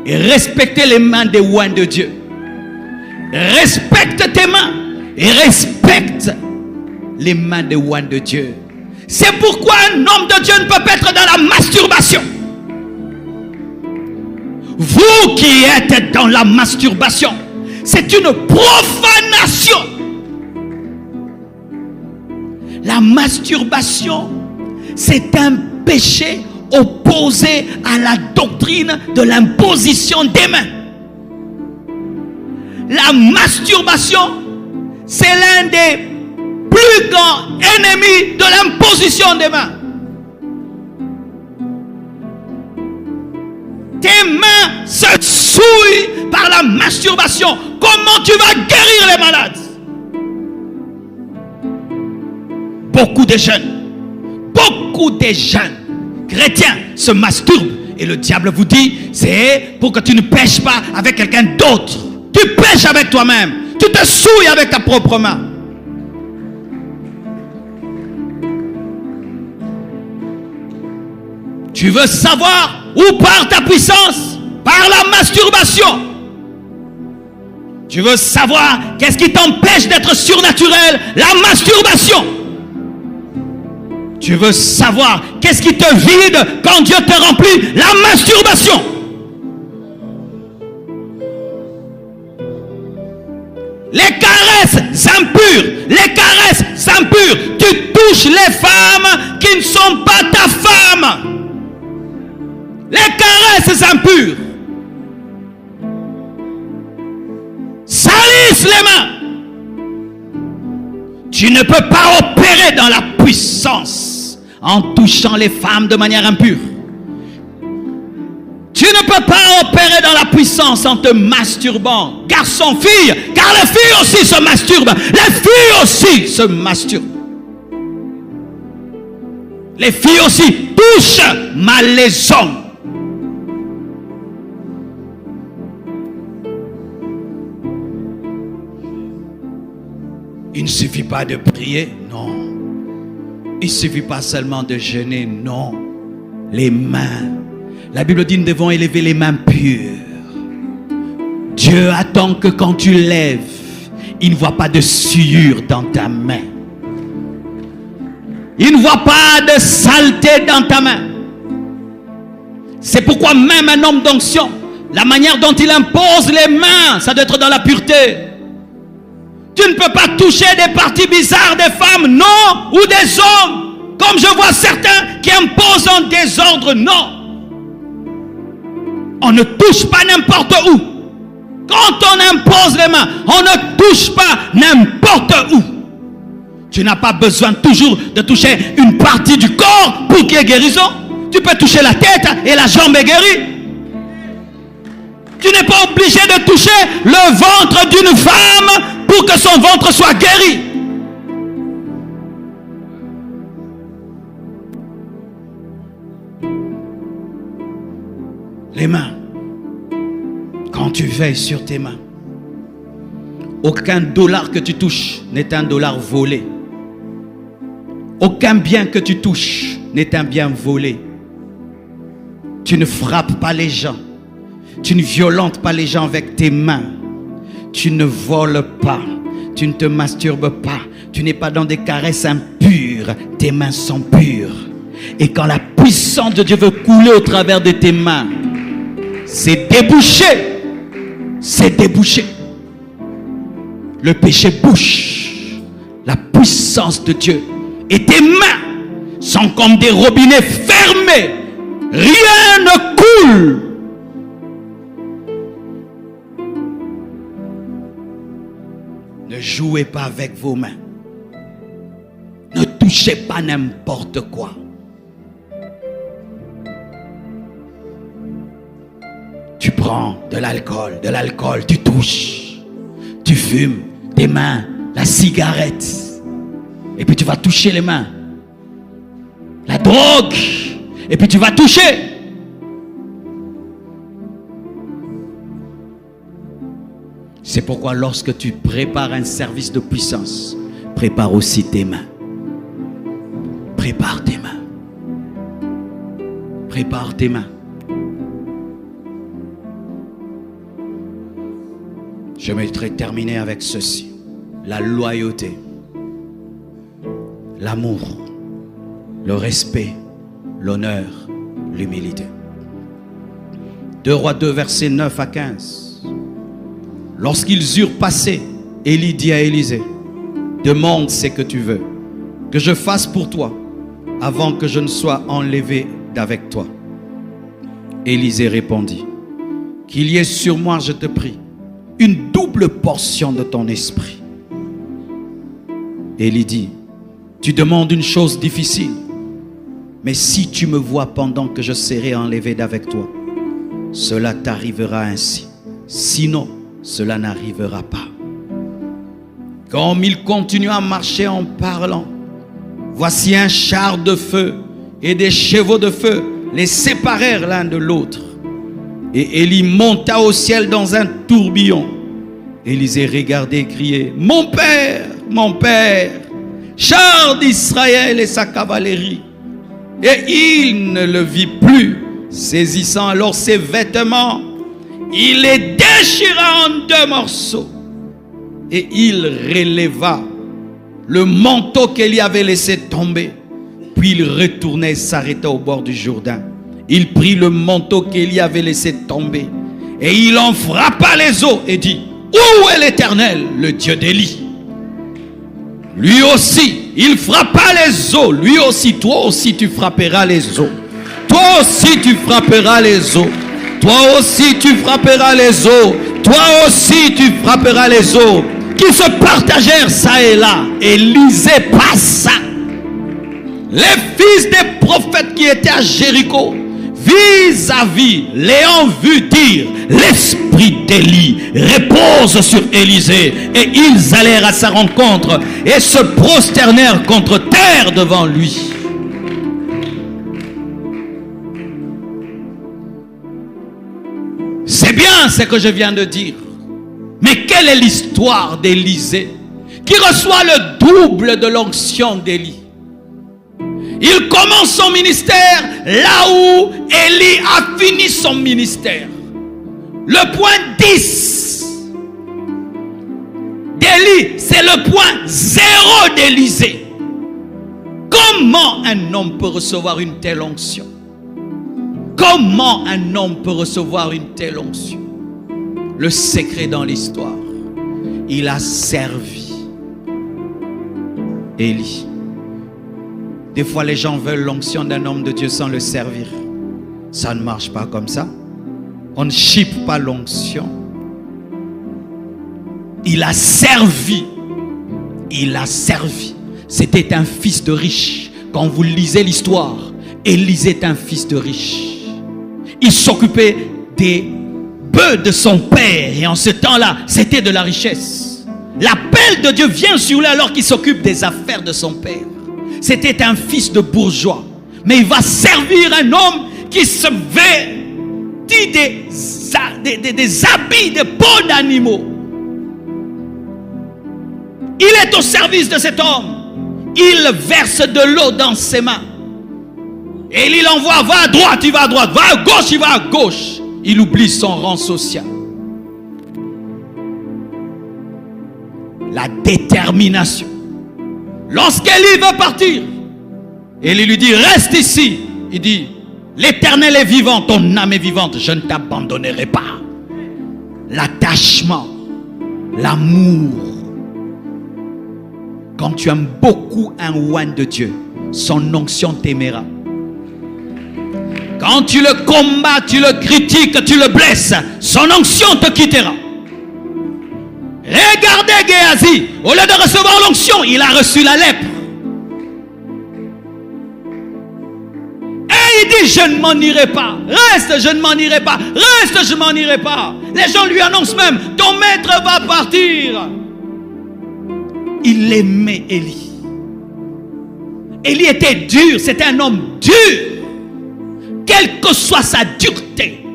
Et respecter les mains des oints de Dieu. Respecte tes mains. Et respecte les mains des oints de Dieu. C'est pourquoi un homme de Dieu ne peut pas être dans la masturbation. Vous qui êtes dans la masturbation, c'est une profanation. La masturbation, c'est un péché opposé à la doctrine de l'imposition des mains. La masturbation, c'est l'un des plus grands ennemis de l'imposition des mains. Tes mains se souillent par la masturbation. Comment tu vas guérir les malades? Beaucoup de jeunes chrétiens se masturbent. Et le diable vous dit, c'est pour que tu ne pêches pas avec quelqu'un d'autre. Tu pêches avec toi-même. Tu te souilles avec ta propre main. Tu veux savoir où part ta puissance? Par la masturbation. Tu veux savoir qu'est-ce qui t'empêche d'être surnaturel? La masturbation. Tu veux savoir qu'est-ce qui te vide quand Dieu te remplit? La masturbation. Les caresses impures, tu touches les femmes qui ne sont pas ta femme. Les caresses impures salissent les mains. Tu ne peux pas opérer dans la puissance en touchant les femmes de manière impure. Tu ne peux pas opérer dans la puissance en te masturbant. Garçon, fille, car les filles aussi se masturbent. Les filles aussi se masturbent. Les filles aussi touchent mal les hommes. Il ne suffit pas de prier, non. Il ne suffit pas seulement de jeûner, non. Les mains. La Bible dit, nous devons élever les mains pures. Dieu attend que quand tu lèves, il ne voit pas de souillure dans ta main. Il ne voit pas de saleté dans ta main. C'est pourquoi même un homme d'onction, la manière dont il impose les mains, ça doit être dans la pureté. Tu ne peux pas toucher des parties bizarres des femmes, non, ou des hommes, comme je vois certains qui imposent en désordre, non. On ne touche pas n'importe où. Quand on impose les mains, on ne touche pas n'importe où. Tu n'as pas besoin toujours de toucher une partie du corps pour qu'il y ait guérison. Tu peux toucher la tête et la jambe est guérie. Tu n'es pas obligé de toucher le ventre d'une femme pour que son ventre soit guéri. Les mains. Quand tu veilles sur tes mains, aucun dollar que tu touches n'est un dollar volé. Aucun bien que tu touches n'est un bien volé. Tu ne frappes pas les gens. Tu ne violentes pas les gens avec tes mains. Tu ne voles pas. Tu ne te masturbes pas. Tu n'es pas dans des caresses impures. Tes mains sont pures. Et quand la puissance de Dieu veut couler au travers de tes mains, c'est débouché. C'est débouché. Le péché bouche. La puissance de Dieu. Et tes mains sont comme des robinets fermés. Rien ne coule. Ne jouez pas avec vos mains. Ne touchez pas n'importe quoi. Tu prends de l'alcool, tu touches. Tu fumes, tes mains, la cigarette. Et puis tu vas toucher les mains. La drogue. Et puis tu vas toucher. C'est pourquoi lorsque tu prépares un service de puissance, prépare aussi tes mains. Prépare tes mains. Prépare tes mains. Je vais terminer avec ceci. La loyauté, l'amour, le respect, l'honneur, l'humilité. 2 Rois 2, versets 9 à 15. Lorsqu'ils eurent passé, Élie dit à Élisée, demande ce que tu veux, que je fasse pour toi, avant que je ne sois enlevé d'avec toi. Élisée répondit, qu'il y ait sur moi, je te prie, une double portion de ton esprit. Élie dit, tu demandes une chose difficile, mais si tu me vois pendant que je serai enlevé d'avec toi, cela t'arrivera ainsi. Sinon, cela n'arrivera pas. Comme il continua à marcher en parlant, voici un char de feu et des chevaux de feu les séparèrent l'un de l'autre. Et Élie monta au ciel dans un tourbillon. Élisée regardait et criait, mon père, char d'Israël et sa cavalerie. Et il ne le vit plus. Saisissant alors ses vêtements, il les déchira en 2 morceaux. Et il releva le manteau qu'Élie avait laissé tomber. Puis il retourna et s'arrêta au bord du Jourdain. Il prit le manteau qu'Élie avait laissé tomber. Et il en frappa les eaux et dit, où est l'Éternel, le Dieu d'Élie? Lui aussi, il frappa les eaux. Lui aussi, toi aussi, tu frapperas les eaux. Toi aussi, tu frapperas les eaux. Toi aussi, tu frapperas les eaux. Toi aussi, tu frapperas les eaux. Qui se partagèrent ça et là. Élisée passa. Les fils des prophètes qui étaient à Jéricho, vis-à-vis, l'ayant vu dire, l'esprit d'Élie repose sur Élisée. Et ils allèrent à sa rencontre et se prosternèrent contre terre devant lui. C'est bien ce que je viens de dire. Mais quelle est l'histoire d'Élisée qui qui reçoit le double de l'onction d'Élie. Il commence son ministère là où Élie a fini son ministère. Le point 10 d'Élie, c'est le point 0 d'Élisée. Comment un homme peut recevoir une telle onction? Comment un homme peut recevoir une telle onction? Le secret dans l'histoire, il a servi Élie. Des fois, les gens veulent l'onction d'un homme de Dieu sans le servir. Ça ne marche pas comme ça. On ne chipe pas l'onction. Il a servi. Il a servi. C'était un fils de riche. Quand vous lisez l'histoire, Élisée est un fils de riche. Il s'occupait des bœufs de son père. Et en ce temps-là, c'était de la richesse. L'appel de Dieu vient sur lui alors qu'il s'occupe des affaires de son père. C'était un fils de bourgeois. Mais il va servir un homme qui se vêtit des habits de peau d'animaux. Il est au service de cet homme. Il verse de l'eau dans ses mains. Et il envoie, va à droite, il va à droite. Va à gauche, il va à gauche. Il oublie son rang social. La détermination. Lorsqu'Élie veut partir, Élie lui dit, reste ici. Il dit, l'Éternel est vivant, ton âme est vivante, je ne t'abandonnerai pas. L'attachement, l'amour. Quand tu aimes beaucoup un oint de Dieu, son onction t'aimera. Quand tu le combats, tu le critiques, tu le blesses, son onction te quittera. Regardez Géasi, au lieu de recevoir l'onction, il a reçu la lèpre. Et il dit, je ne m'en irai pas. Reste, je ne m'en irai pas. Reste, je m'en irai pas. Les gens lui annoncent même, ton maître va partir. Il aimait Élie. Élie était dur, c'était un homme dur. Quelle que soit sa dureté,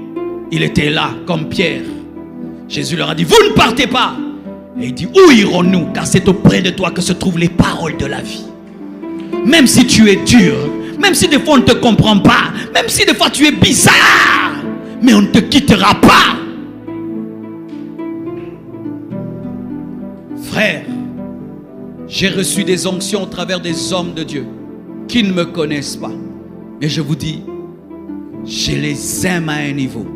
il était là comme Pierre. Jésus leur a dit, vous ne partez pas. Et il dit, où irons-nous? Car c'est auprès de toi que se trouvent les paroles de la vie. Même si tu es dur, même si des fois on ne te comprend pas, même si des fois tu es bizarre, mais on ne te quittera pas. Frère, j'ai reçu des onctions au travers des hommes de Dieu qui ne me connaissent pas. Mais je vous dis, je les aime à un niveau.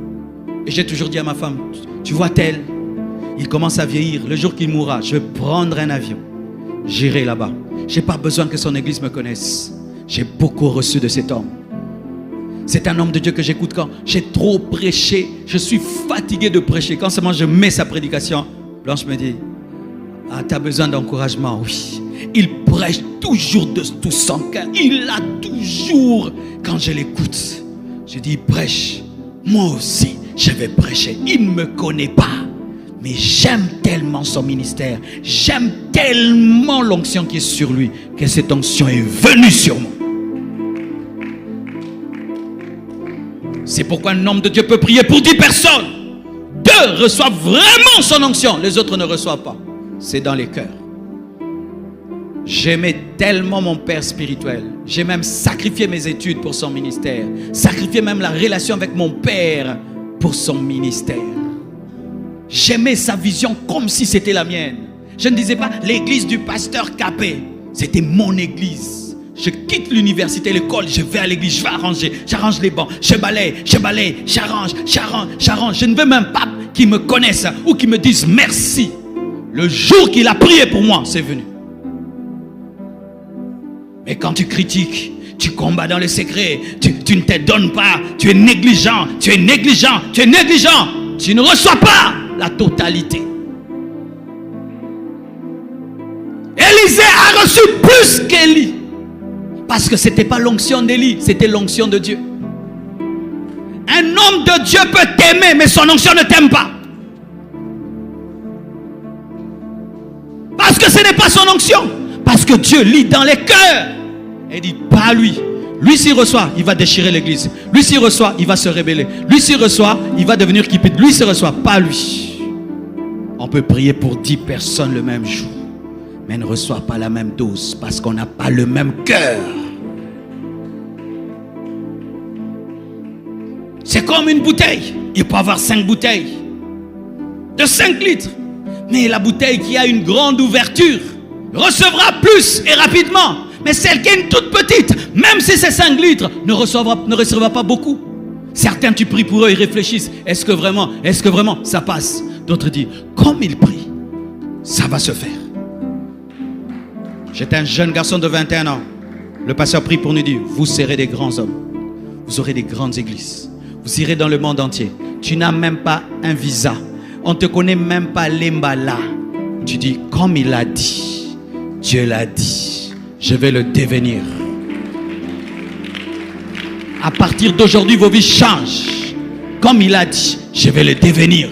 Et j'ai toujours dit à ma femme, tu vois tel, il commence à vieillir. Le jour qu'il mourra, je vais prendre un avion. J'irai là-bas. Je n'ai pas besoin que son église me connaisse. J'ai beaucoup reçu de cet homme. C'est un homme de Dieu que j'écoute quand j'ai trop prêché. Je suis fatigué de prêcher. Quand seulement je mets sa prédication, Blanche me dit, ah, tu as besoin d'encouragement? Oui. Il prêche toujours de tout son cœur. Il a toujours, quand je l'écoute, je dis, prêche. Moi aussi, je vais prêcher. Il ne me connaît pas. Mais j'aime tellement son ministère. J'aime tellement l'onction qui est sur lui, que cette onction est venue sur moi. C'est pourquoi un homme de Dieu peut prier pour 10 personnes. 2 reçoivent vraiment son onction. Les autres ne reçoivent pas. C'est dans les cœurs. J'aimais tellement mon père spirituel. J'ai même sacrifié mes études pour son ministère. Sacrifié même la relation avec mon père pour son ministère. J'aimais sa vision comme si c'était la mienne. Je ne disais pas l'église du pasteur Capé. C'était mon église. Je quitte l'université, l'école, je vais à l'église, je vais arranger, j'arrange les bancs, je balaye, j'arrange. Je ne veux même pas qu'ils me connaissent ou qu'ils me disent merci. Le jour qu'il a prié pour moi, c'est venu. Mais quand tu critiques, tu combats dans le secret, tu ne te donnes pas, tu es négligent, tu ne reçois pas la totalité. Élisée a reçu plus qu'Élie. Parce que ce n'était pas l'onction d'Élie, c'était l'onction de Dieu. Un homme de Dieu peut t'aimer, mais son onction ne t'aime pas. Parce que ce n'est pas son onction. Parce que Dieu lit dans les cœurs. Et dit, pas lui. Lui s'il reçoit, il va déchirer l'église. Lui s'il reçoit, il va se rébeller. Lui s'il reçoit, il va devenir kipite. Lui s'il reçoit, pas lui. On peut prier pour 10 personnes le même jour. mais ne reçoit pas la même dose parce qu'on n'a pas le même cœur. C'est comme une bouteille. Il peut avoir 5 bouteilles de 5 litres. Mais la bouteille qui a une grande ouverture recevra plus et rapidement. Mais celle qui est une toute petite, même si c'est 5 litres, ne recevra pas beaucoup. Certains, tu pries pour eux, ils réfléchissent. Est-ce que vraiment ça passe? D'autres disent, comme ils prient, ça va se faire. J'étais un jeune garçon de 21 ans. Le pasteur prie pour nous dire, vous serez des grands hommes. Vous aurez des grandes églises. Vous irez dans le monde entier. Tu n'as même pas un visa. On ne te connaît même pas l'Embala. Tu dis, comme il a dit, Dieu l'a dit, je vais le devenir. À partir d'aujourd'hui, vos vies changent. Comme il a dit, je vais le devenir.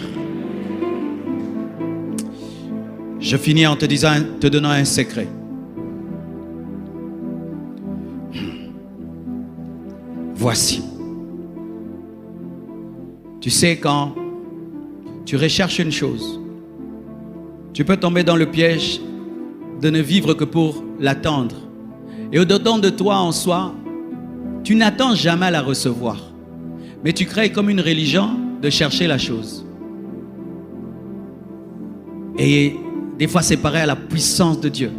Je finis en te donnant un secret. Voici. Tu sais, quand tu recherches une chose, tu peux tomber dans le piège de ne vivre que pour l'attendre. Et au-dedans de toi en soi, tu n'attends jamais à la recevoir. Mais tu crées comme une religion de chercher la chose. Et des fois, c'est pareil à la puissance de Dieu.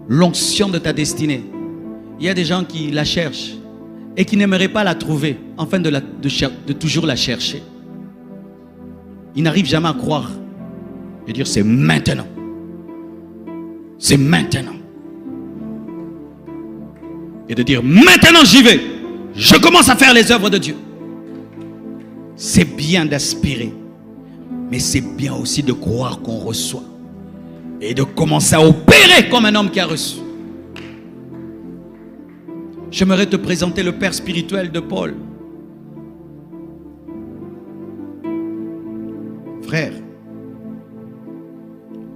L'onction de ta destinée. Il y a des gens qui la cherchent et qui n'aimeraient pas la trouver, afin de toujours la chercher. Ils n'arrivent jamais à croire et dire c'est maintenant. C'est maintenant. Et de dire maintenant j'y vais. Je commence à faire les œuvres de Dieu. C'est bien d'aspirer, mais c'est bien aussi de croire qu'on reçoit et de commencer à opérer comme un homme qui a reçu. J'aimerais te présenter le père spirituel de Paul. Frère,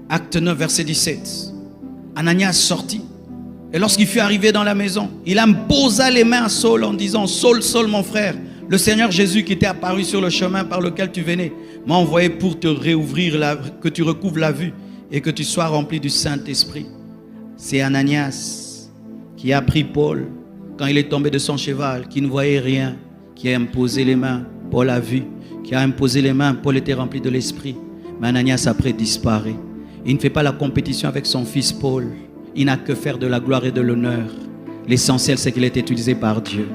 acte 9, verset 17. Ananias sortit. Et lorsqu'il fut arrivé dans la maison, il imposa les mains à Saul en disant, Saul, Saul, mon frère, le Seigneur Jésus qui t'est apparu sur le chemin par lequel tu venais, m'a envoyé pour te réouvrir, que tu recouvres la vue et que tu sois rempli du Saint-Esprit. C'est Ananias qui a pris Paul quand il est tombé de son cheval, qui ne voyait rien, qui a imposé les mains. Paul a vu, qui a imposé les mains. Paul était rempli de l'Esprit. Mais Ananias après disparaît. Il ne fait pas la compétition avec son fils Paul. Il n'a que faire de la gloire et de l'honneur. L'essentiel, c'est qu'il est utilisé par Dieu.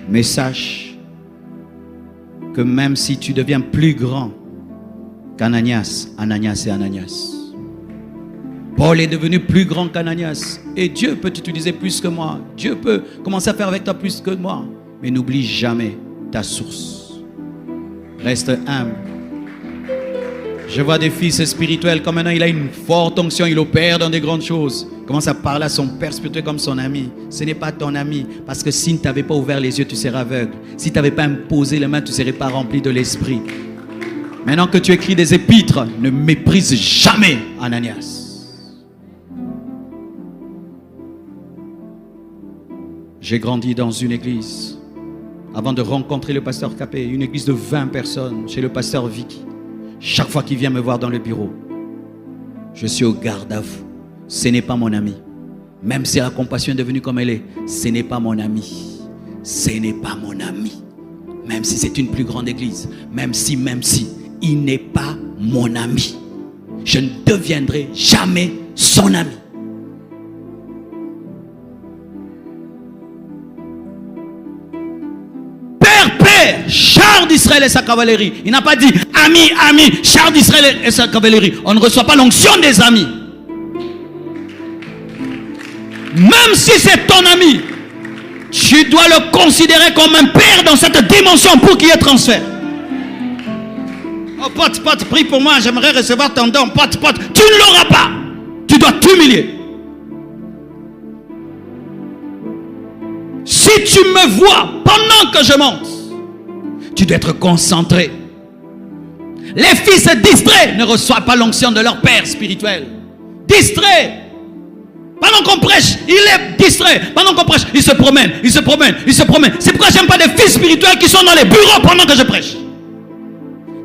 Mais sache que même si tu deviens plus grand qu'Ananias, Ananias est Ananias. Paul est devenu plus grand qu'Ananias. Et Dieu peut t'utiliser plus que moi. Dieu peut commencer à faire avec toi plus que moi. Mais n'oublie jamais ta source. Reste humble. Je vois des fils spirituels, comme maintenant il a une forte onction, il opère dans des grandes choses. Il commence à parler à son père spirituel comme son ami. Ce n'est pas ton ami, parce que s'il ne t'avait pas ouvert les yeux, tu serais aveugle. Si tu n'avais pas imposé les mains, tu ne serais pas rempli de l'esprit. Maintenant que tu écris des épîtres, ne méprise jamais Ananias. J'ai grandi dans une église, avant de rencontrer le pasteur Capé, une église de 20 personnes, chez le pasteur Vicky. Chaque fois qu'il vient me voir dans le bureau, je suis au garde à vous. Ce n'est pas mon ami. Même si la compassion est devenue comme elle est, ce n'est pas mon ami. Ce n'est pas mon ami. Même si c'est une plus grande église, même si, il n'est pas mon ami. Je ne deviendrai jamais son ami. Char d'Israël et sa cavalerie. Il n'a pas dit ami, char d'Israël et sa cavalerie. On ne reçoit pas l'onction des amis. Même si c'est ton ami, tu dois le considérer comme un père dans cette dimension pour qu'il y ait transfert. Oh pote, prie pour moi, j'aimerais recevoir ton don. Pote, tu ne l'auras pas. Tu dois t'humilier. Si tu me vois pendant que je monte, tu dois être concentré. Les fils distraits ne reçoivent pas l'onction de leur père spirituel. Distrait. Pendant qu'on prêche, il est distrait. Pendant qu'on prêche, il se promène. C'est pourquoi j'aime pas des fils spirituels qui sont dans les bureaux pendant que je prêche.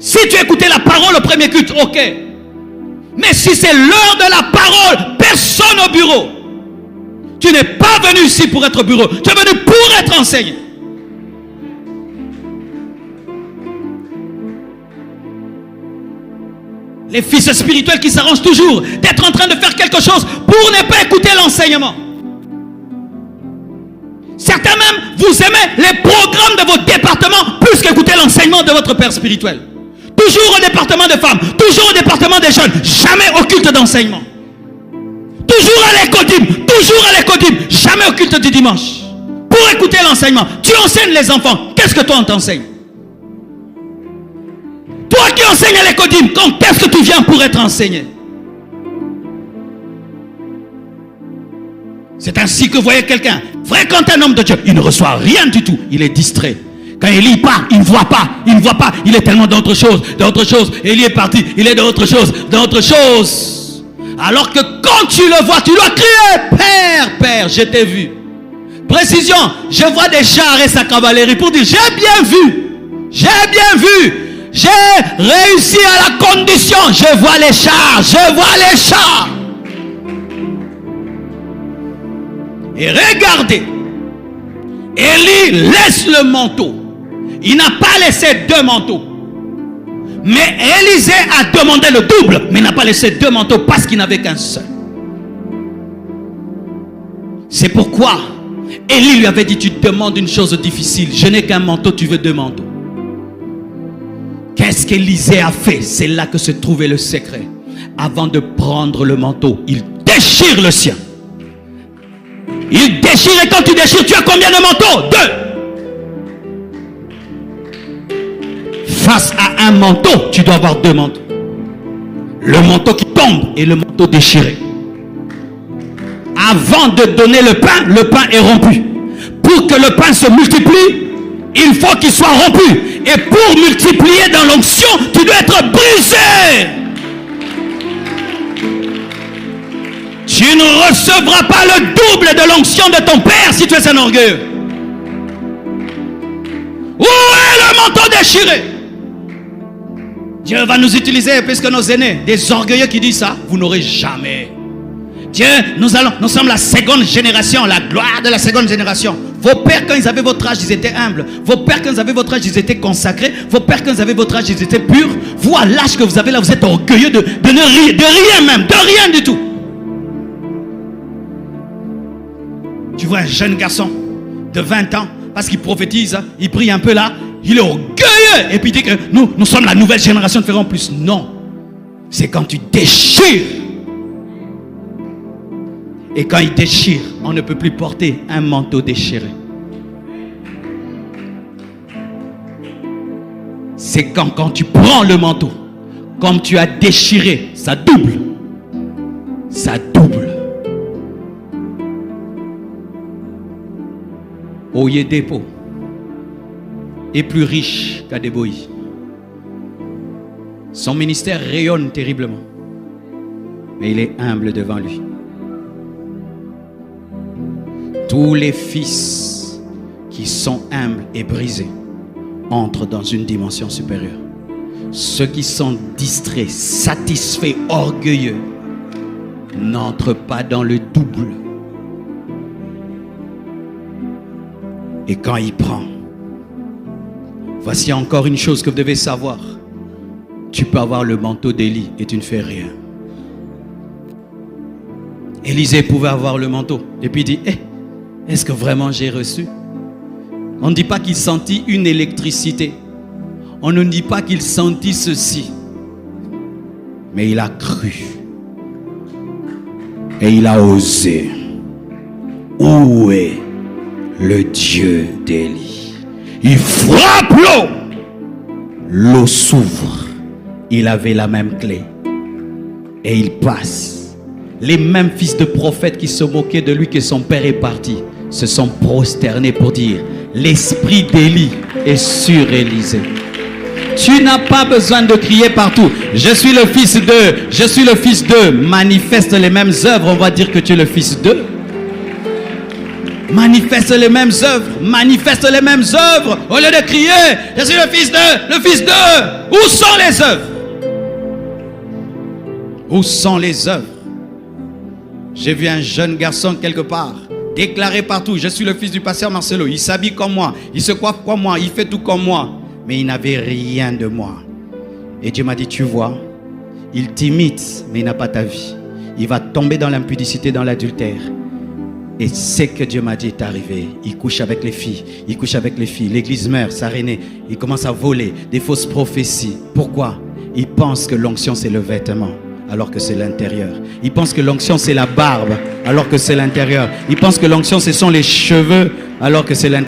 Si tu écoutais la parole au premier culte, ok. Mais si c'est l'heure de la parole, personne au bureau. Tu n'es pas venu ici pour être au bureau. Tu es venu pour être enseigné. Les fils spirituels qui s'arrangent toujours d'être en train de faire quelque chose pour ne pas écouter l'enseignement. Certains même, vous aimez les programmes de votre département plus qu'écouter l'enseignement de votre père spirituel. Toujours au département de femmes, toujours au département des jeunes, jamais au culte d'enseignement. Toujours à l'école, jamais au culte du dimanche. Pour écouter l'enseignement, tu enseignes les enfants. Qu'est-ce que toi on t'enseigne? Toi qui enseignes à l'école, quand est-ce que tu viens pour être enseigné? C'est ainsi que vous voyez quelqu'un fréquente un homme de Dieu, il ne reçoit rien du tout, il est distrait. Quand il lit pas, il ne voit pas, il est tellement d'autres choses. Élie est parti, il est d'autres choses. Alors que quand tu le vois, tu dois crier, Père, je t'ai vu. Précision, je vois des chars et sa cavalerie pour dire, j'ai bien vu, j'ai réussi à la condition, je vois les chars. Et regardez, Élie laisse le manteau. Il n'a pas laissé 2 manteaux. Mais Élisée a demandé le double, mais il n'a pas laissé 2 manteaux parce qu'il n'avait qu'un seul. C'est pourquoi Élie lui avait dit, tu demandes une chose difficile. Je n'ai qu'un manteau, tu veux 2 manteaux. Qu'est-ce qu'Élisée a fait? C'est là que se trouvait le secret. Avant de prendre le manteau, il déchire le sien. Il déchire, et quand tu déchires, tu as combien de manteaux? 2. Face à un manteau, tu dois avoir 2 manteaux. Le manteau qui tombe et le manteau déchiré. Avant de donner le pain est rompu. Pour que le pain se multiplie, il faut qu'il soit rompu. Et pour multiplier dans l'onction, tu dois être brisé. Tu ne recevras pas le double de l'onction de ton père si tu es un orgueilleux. Où est le manteau déchiré? Dieu va nous utiliser puisque nos aînés, des orgueilleux qui disent ça, vous n'aurez jamais. Dieu, nous sommes la seconde génération, la gloire de la seconde génération. Vos pères, quand ils avaient votre âge, ils étaient humbles. Vos pères, quand ils avaient votre âge, ils étaient consacrés. Vos pères, quand ils avaient votre âge, ils étaient purs. Vous, à l'âge que vous avez là, vous êtes orgueilleux de rien même, de rien du tout. Tu vois un jeune garçon de 20 ans, parce qu'il prophétise, il prie un peu là, il est orgueilleux. Et puis il dit que nous sommes la nouvelle génération de faire en plus. Non. C'est quand tu déchires. Et quand il déchire, on ne peut plus porter un manteau déchiré. C'est quand tu prends le manteau, comme tu as déchiré, ça double. Ça double. Oyedepo est plus riche qu'Adeboyi. Son ministère rayonne terriblement. Mais il est humble devant lui. Tous les fils qui sont humbles et brisés entrent dans une dimension supérieure. Ceux qui sont distraits, satisfaits, orgueilleux n'entrent pas dans le double. Et quand il prend, voici encore une chose que vous devez savoir. Tu peux avoir le manteau d'Élie et tu ne fais rien. Élisée pouvait avoir le manteau et puis il dit, est-ce que vraiment j'ai reçu? On ne dit pas qu'il sentit une électricité. On ne dit pas qu'il sentit ceci. Mais il a cru. Et il a osé. Où est le Dieu d'Élie? Il frappe l'eau. L'eau s'ouvre. Il avait la même clé. Et il passe. Les mêmes fils de prophètes qui se moquaient de lui que son père est parti se sont prosternés pour dire, l'esprit d'Élie est sur Élisée. Tu n'as pas besoin de crier partout. Je suis le fils de, je suis le fils de. Manifeste les mêmes œuvres, on va dire que tu es le fils de. Manifeste les mêmes œuvres, manifeste les mêmes œuvres. Au lieu de crier, je suis le fils de, le fils de. Où sont les œuvres? Où sont les œuvres? J'ai vu un jeune garçon quelque part, déclaré partout, je suis le fils du pasteur Marcelo. Il s'habille comme moi, il se coiffe comme moi, il fait tout comme moi. Mais il n'avait rien de moi. Et Dieu m'a dit, tu vois, il t'imite, mais il n'a pas ta vie. Il va tomber dans l'impudicité, dans l'adultère. Et c'est que Dieu m'a dit est arrivé. Il couche avec les filles. Il couche avec les filles. L'église meurt, ça renaît. Il commence à voler des fausses prophéties. Pourquoi? Il pense que l'onction c'est le vêtement, alors que c'est l'intérieur. Il pense que l'onction c'est la barbe, alors que c'est l'intérieur. Il pense que l'onction ce sont les cheveux, alors que c'est l'intérieur.